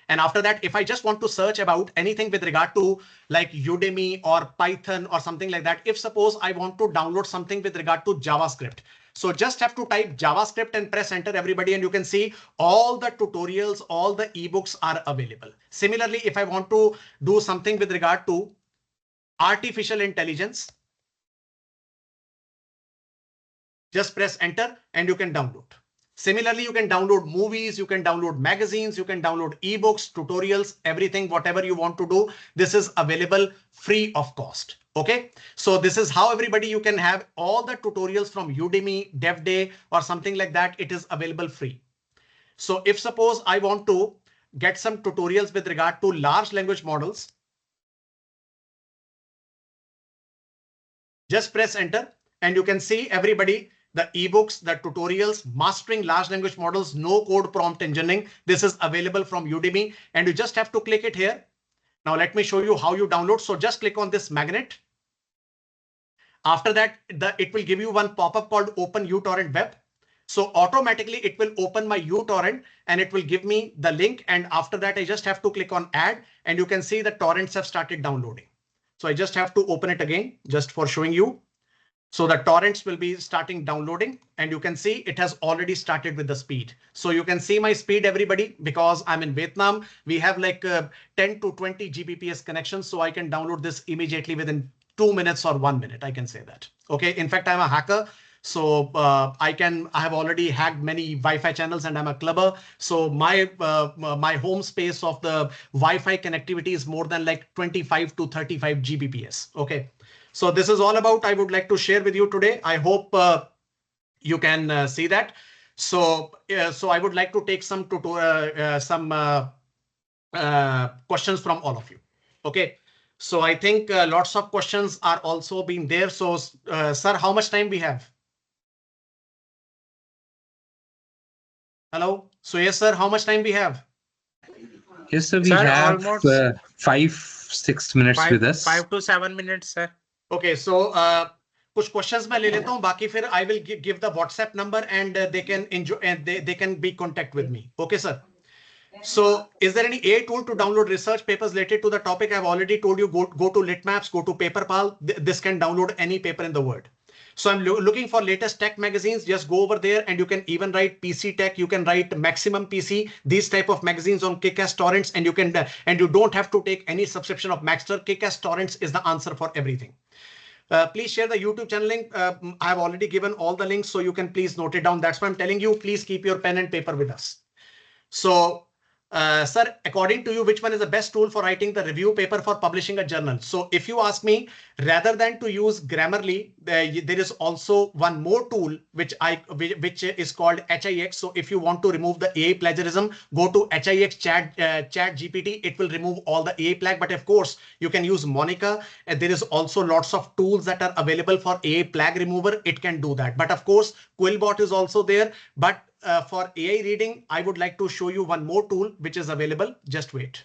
And after that, if I just want to search about anything with regard to like Udemy or Python or something like that, if suppose I want to download something with regard to JavaScript, so just have to type JavaScript and press enter, everybody, and you can see all the tutorials, all the ebooks are available. Similarly, if I want to do something with regard to artificial intelligence, just press enter and you can download. Similarly, you can download movies, you can download magazines, you can download ebooks, tutorials, everything, whatever you want to do. This is available free of cost. Okay, so this is how everybody you can have all the tutorials from Udemy, DevDay or something like that. It is available free. So if suppose I want to get some tutorials with regard to large language models, just press enter and you can see everybody the ebooks, the tutorials, mastering large language models, no code prompt engineering. This is available from Udemy and you just have to click it here. Now let me show you how you download. So just click on this magnet. After that, it will give you one pop-up called Open uTorrent Web. So automatically it will open my uTorrent and it will give me the link. And after that, I just have to click on add and you can see the torrents have started downloading. So I just have to open it again just for showing you. So the torrents will be starting downloading and you can see it has already started with the speed. So you can see my speed, everybody, because I'm in Vietnam. We have like 10 to 20 Gbps connections. So I can download this immediately within 2 minutes or 1 minute. I can say that. OK, in fact, I'm a hacker. So I have already hacked many Wi-Fi channels and I'm a clubber. So my home space of the Wi-Fi connectivity is more than like 25 to 35 Gbps. OK. So this is all about I would like to share with you today. I hope you can see that. So I would like to take some questions from all of you. Okay. So I think lots of questions are also being there. So sir, how much time we have? Hello. So yes, sir, how much time we have? Yes, sir, we have 5-6 minutes with us. 5 to 7 minutes, sir. Okay, so कुछ questions मैं ले लेता हूँ, बाकी फिर I will give the WhatsApp number and they can enjoy and they can be contact with me. Okay, sir. So is there any AI tool to download research papers related to the topic? I've already told you, go to Litmaps, go to PaperPal. This can download any paper in the world. So I'm looking for latest tech magazines. Just go over there and you can even write PC Tech. You can write Maximum PC, these type of magazines on Kick-Ass Torrents, and you can and you don't have to take any subscription of Maxter. Kick-Ass Torrents is the answer for everything. Please share the YouTube channel link. I have already given all the links, so you can please note it down. That's why I'm telling you, please keep your pen and paper with us. So, sir, according to you, which one is the best tool for writing the review paper for publishing a journal? So if you ask me, rather than to use Grammarly, there is also one more tool which is called HIX. So if you want to remove the AI plagiarism, go to HIX Chat GPT. It will remove all the AI plag. But of course, you can use Monica. And there is also lots of tools that are available for AI plag remover. It can do that. But of course, Quillbot is also there. But for AI reading, I would like to show you one more tool which is available. Just wait.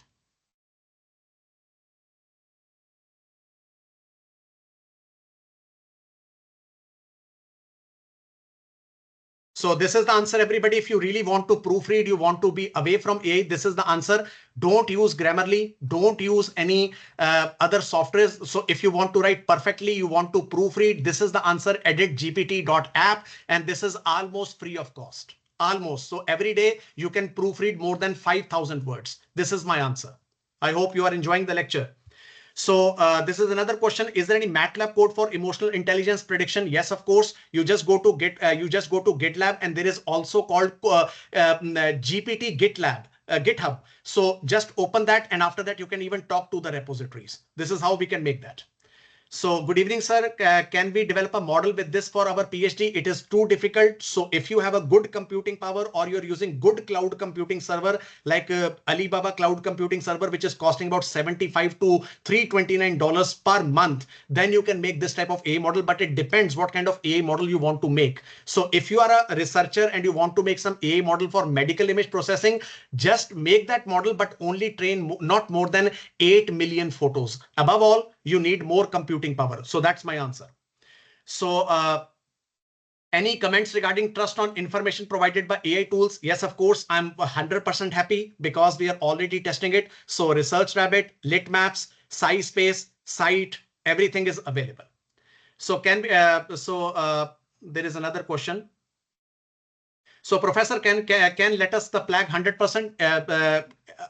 So this is the answer, everybody. If you really want to proofread, you want to be away from AI, this is the answer. Don't use Grammarly. Don't use any other softwares. So if you want to write perfectly, you want to proofread, this is the answer, editgpt.app. And this is almost free of cost. Almost. So every day you can proofread more than 5,000 words. This is my answer. I hope you are enjoying the lecture. So this is another question. Is there any MATLAB code for emotional intelligence prediction? Yes, of course. You just go to GitLab, and there is also called GPT GitLab. GitHub. So just open that, and after that you can even talk to the repositories. This is how we can make that. So good evening, sir. Can we develop a model with this for our PhD? It is too difficult. So if you have a good computing power, or you're using good cloud computing server like Alibaba cloud computing server, which is costing about $75 to $329 per month, then you can make this type of AI model. But it depends what kind of AI model you want to make. So if you are a researcher and you want to make some AI model for medical image processing, just make that model, but only train not more than 8 million photos. Above all, you need more computing power. So that's my answer. So any comments regarding trust on information provided by AI tools? Yes, of course, I'm 100% happy because we are already testing it. So Research Rabbit, Litmaps, SciSpace, Site, everything is available. So there is another question. So professor, can let us the plag 100%?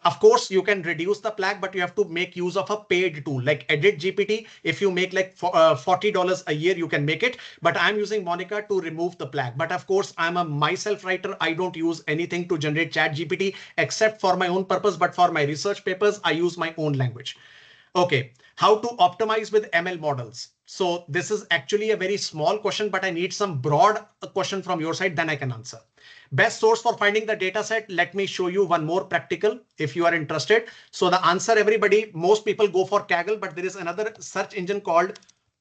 Of course, you can reduce the plag, but you have to make use of a paid tool like Edit GPT. If you make like $40 a year, you can make it. But I'm using Monica to remove the plag. But of course, I'm a myself writer. I don't use anything to generate Chat GPT except for my own purpose. But for my research papers, I use my own language. Okay, how to optimize with ML models? So this is actually a very small question, but I need some broad question from your side, then I can answer. Best source for finding the data set. Let me show you one more practical if you are interested. So the answer, everybody, most people go for Kaggle, but there is another search engine called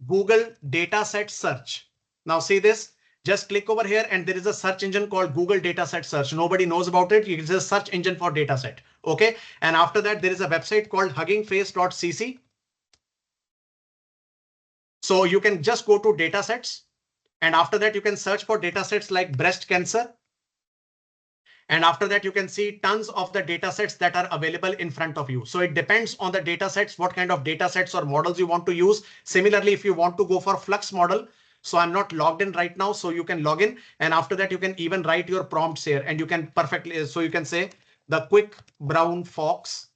Google Dataset Search. Now see this. Just click over here and there is a search engine called Google Dataset Search. Nobody knows about it. It's a search engine for dataset. Okay. And after that, there is a website called huggingface.cc. So you can just go to datasets. And after that, you can search for datasets like breast cancer. And after that, you can see tons of the datasets that are available in front of you. So it depends on the datasets, what kind of datasets or models you want to use. Similarly, if you want to go for Flux model, so I'm not logged in right now, so you can log in. And after that, you can even write your prompts here and you can perfectly, so you can say the quick brown fox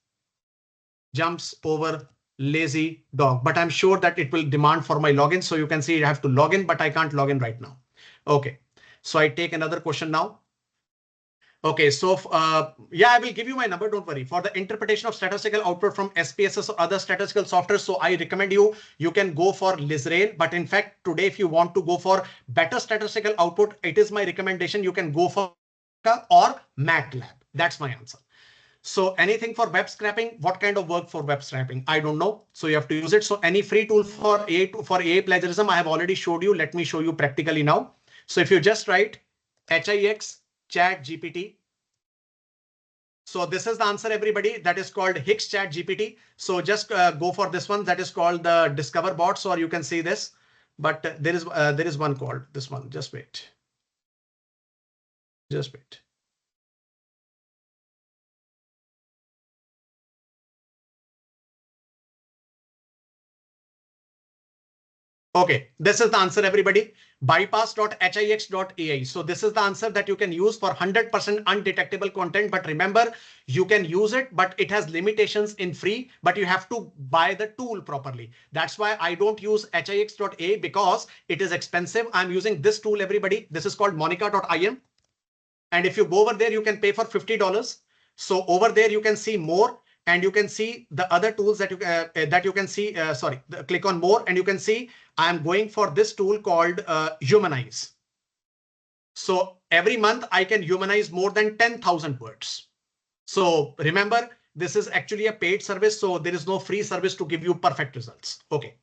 jumps over lazy dog, but I'm sure that it will demand for my login. So you can see I have to log in, but I can't log in right now. Okay, so I take another question now. Okay, so yeah, I will give you my number. Don't worry. For the interpretation of statistical output from SPSS or other statistical software, so I recommend you can go for Lizrail. But in fact, today, if you want to go for better statistical output, it is my recommendation. You can go for or MATLAB. That's my answer. So anything for web scraping, what kind of work for web scraping? I don't know. So you have to use it. So any free tool for AI plagiarism, I have already showed you. Let me show you practically now. So if you just write HIX Chat GPT. So this is the answer, everybody. That is called HIX Chat GPT. So just go for this one. That is called the Discover Bots, or you can see this. But there is one called this one. Just wait. Just wait. Okay, this is the answer, everybody. Bypass.hix.ai. So this is the answer that you can use for 100% undetectable content. But remember, you can use it, but it has limitations in free, but you have to buy the tool properly. That's why I don't use hix.ai because it is expensive. I'm using this tool, everybody. This is called monica.im. And if you go over there, you can pay for $50. So over there, you can see more. And you can see the other tools that you can see. Click on more, and you can see I'm going for this tool called Humanize. So every month I can humanize more than 10,000 words. So remember, this is actually a paid service, so there is no free service to give you perfect results. Okay.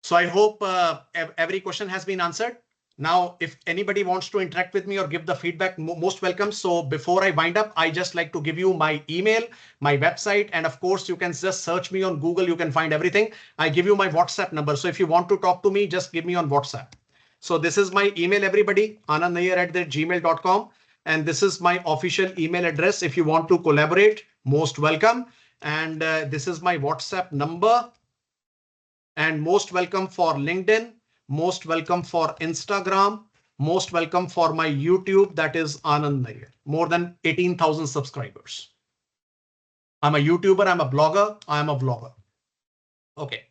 So I hope every question has been answered. Now, if anybody wants to interact with me or give the feedback, most welcome. So before I wind up, I just like to give you my email, my website, and of course, you can just search me on Google. You can find everything. I give you my WhatsApp number. So if you want to talk to me, just give me on WhatsApp. So this is my email, everybody, anandnayyar@gmail.com. And this is my official email address. If you want to collaborate, most welcome. And this is my WhatsApp number. And most welcome for LinkedIn, most welcome for Instagram, most welcome for my YouTube, that is Anand Nayyar. More than 18,000 subscribers. I'm a YouTuber, I'm a blogger, I'm a vlogger. Okay.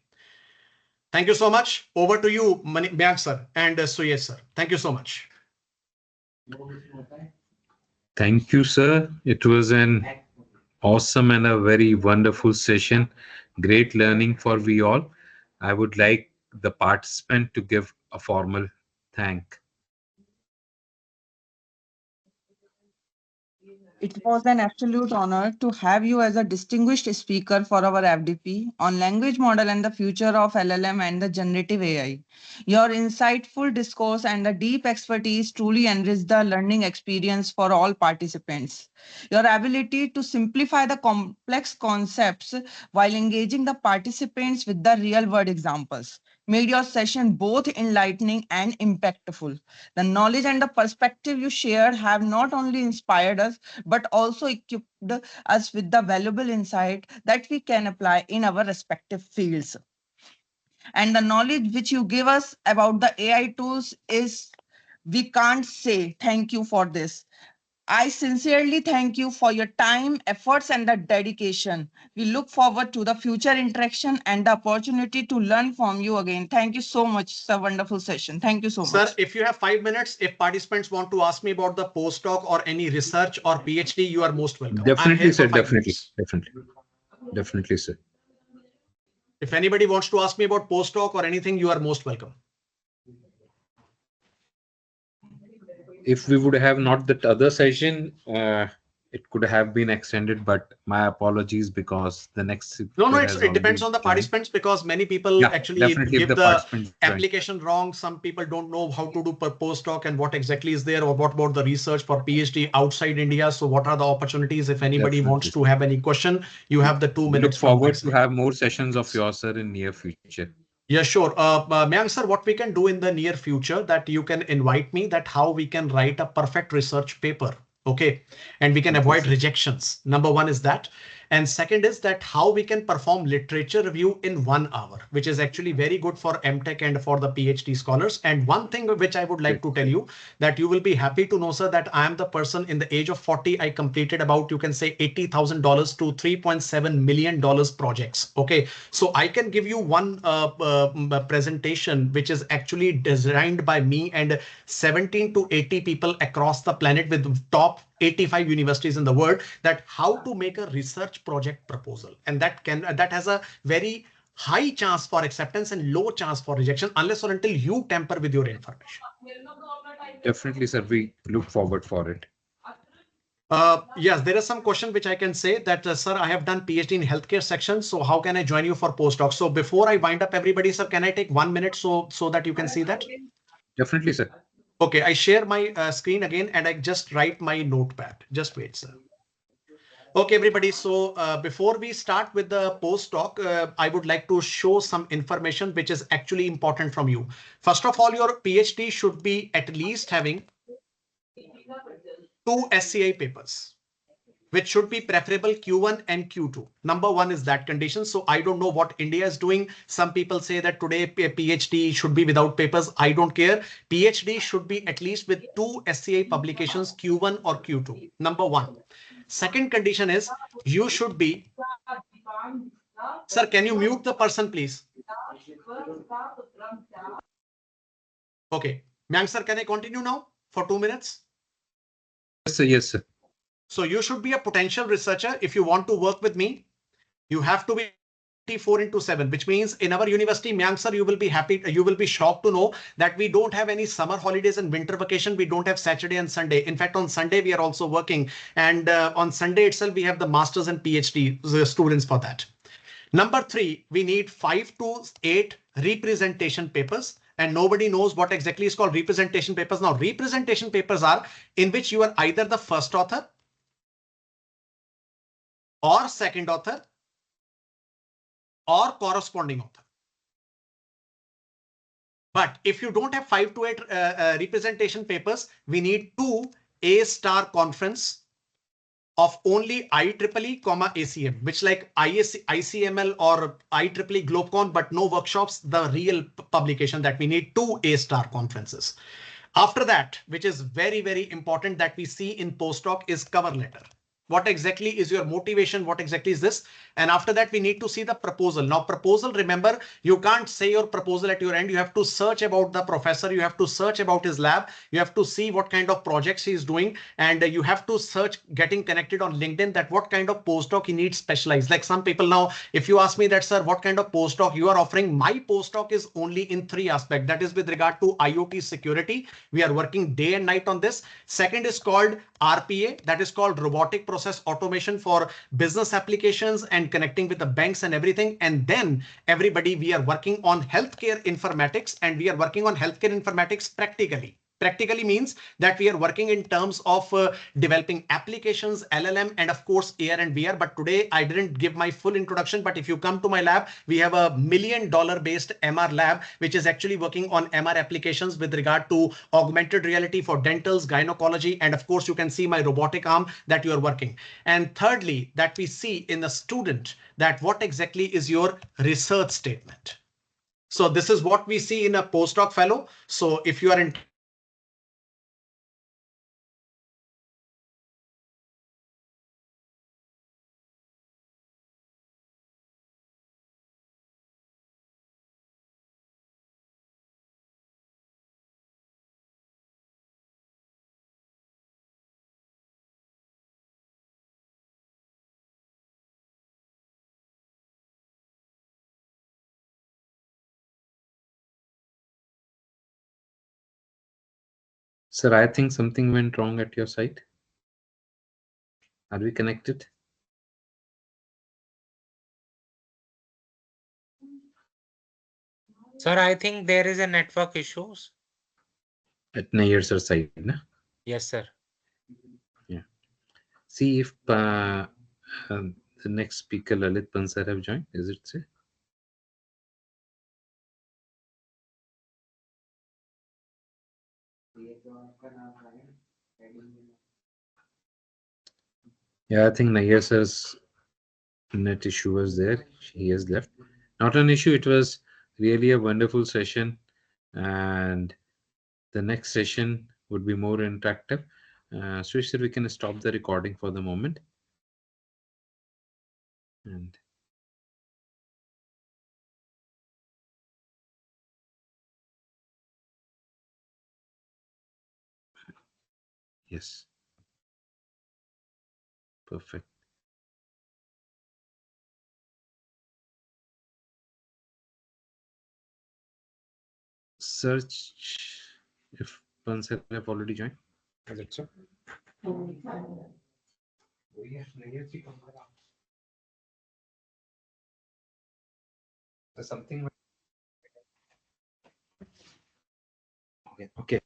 Thank you so much. Over to you, Mayank sir and Suyesh sir. Thank you so much. Thank you, sir. It was an awesome and a very wonderful session. Great learning for we all. I would like the participant to give a formal thank. It was an absolute honor to have you as a distinguished speaker for our FDP on language model and the future of LLM and the generative AI. Your insightful discourse and the deep expertise truly enrich the learning experience for all participants. Your ability to simplify the complex concepts while engaging the participants with the real world examples made your session both enlightening and impactful. The knowledge and the perspective you shared have not only inspired us, but also equipped us with the valuable insight that we can apply in our respective fields. And the knowledge which you give us about the AI tools is, we can't say thank you for this. I sincerely thank you for your time, efforts, and the dedication. We look forward to the future interaction and the opportunity to learn from you again. Thank you so much. It's a wonderful session. Thank you so much. Sir, if you have 5 minutes, if participants want to ask me about the postdoc or any research or PhD, you are most welcome. I'm Definitely, here sir. for 5 Definitely. minutes. Definitely, sir. If anybody wants to ask me about postdoc or anything, you are most welcome. If we would have not that other session, it could have been extended, but my apologies because the next No, speaker has it depends already on the joined. participants because many people Yeah, actually definitely if give the the participants join. application wrong. Some people don't know how to do per postdoc and what exactly is there, or what about the research for PhD outside India. So what are the opportunities? If anybody wants Definitely. to have any question, you have the 2 We minutes look from my forward to side. have more sessions of yours, sir, in near future. Yeah, sure. Mayank sir, what we can do in the near future, that you can invite me, that how we can write a perfect research paper. Okay. And we can Okay, avoid sir. rejections. Number one is that. And second is that how we can perform literature review in 1 hour, which is actually very good for MTech and for the PhD scholars. And one thing which I would like to tell you, that you will be happy to know, sir, that I am the person in the age of 40. I completed about, you can say, $80,000 to $3.7 million projects. Okay. So I can give you one presentation, which is actually designed by me and 17 to 80 people across the planet with top 85 universities in the world, that how to make a research project proposal. And that has a very high chance for acceptance and low chance for rejection, unless or until you tamper with your information. Definitely, sir. We look forward for it. Yes, there is some question which I can say that, sir, I have done PhD in healthcare section. So how can I join you for postdoc? So before I wind up, everybody, sir, can I take 1 minute so that you can see that? Definitely, sir. Okay, I share my screen again and I just write my notepad. Just wait, sir. Okay, everybody. So before we start with the postdoc, I would like to show some information which is actually important from you. First of all, your PhD should be at least having 2 SCI papers. which should be preferable Q1 and Q2. Number one is that condition. So I don't know what India is doing. Some people say that today PhD should be without papers. I don't care. PhD should be at least with 2 SCI publications, Q1 or Q2. Number one. Second condition is you should be. Sir, can you mute the person, please? Okay. Mayank sir, can I continue now for 2 minutes? Yes, sir. Yes, sir. So you should be a potential researcher. If you want to work with me, you have to be 24/7, which means in our university, Mayank sir, you will be happy, you will be shocked to know that we don't have any summer holidays and winter vacation. We don't have Saturday and Sunday. In fact, on Sunday, we are also working. And on Sunday itself, we have the masters and PhD students for that. Number three, we need 5 to 8 representation papers. And nobody knows what exactly is called representation papers. Now, representation papers are in which you are either the first author or second author or corresponding author. But if you don't have 5 to 8 representation papers, we need 2 A-star conference of only IEEE, ACM, which like ICML or IEEE GlobeCon, but no workshops, the real publication that we need 2 A-star conferences. After that, which is very, very important that we see in postdoc is cover letter. What exactly is your motivation? What exactly is this? And after that, we need to see the proposal. Now, proposal, remember, you can't say your proposal at your end. You have to search about the professor. You have to search about his lab. You have to see what kind of projects he is doing. And you have to search getting connected on LinkedIn that what kind of postdoc he needs specialized. Like some people now, if you ask me that, sir, what kind of postdoc you are offering? My postdoc is only in 3 aspects. That is with regard to IoT security. We are working day and night on this. Second is called RPA. That is called robotic process automation for business applications and connecting with the banks and everything. And then everybody, we are working on healthcare informatics, and we are working on healthcare informatics practically. Practically means that we are working in terms of developing applications, LLM, and of course, AR and VR. But today I didn't give my full introduction. But if you come to my lab, we have a $1 million based MR lab, which is actually working on MR applications with regard to augmented reality for dentals, gynecology, and of course, you can see my robotic arm that you are working. And thirdly, that we see in the student that what exactly is your research statement. So this is what we see in a postdoc fellow. So if you are in Sir, I think something went wrong at your side. Are we connected? Sir, I think there is a network issues. At Nayyar sir side, na? Yes, sir. Yeah. See if the next speaker, Lalit Bansal, have joined. Is it say? Yeah, I think Nayyar sir's net issue was there. He has left. Not an issue. It was really a wonderful session, and the next session would be more interactive. So, sir, we can stop the recording for the moment. And yes, perfect. Search if Bansal have already joined. Is it so? There's something. Okay. Okay.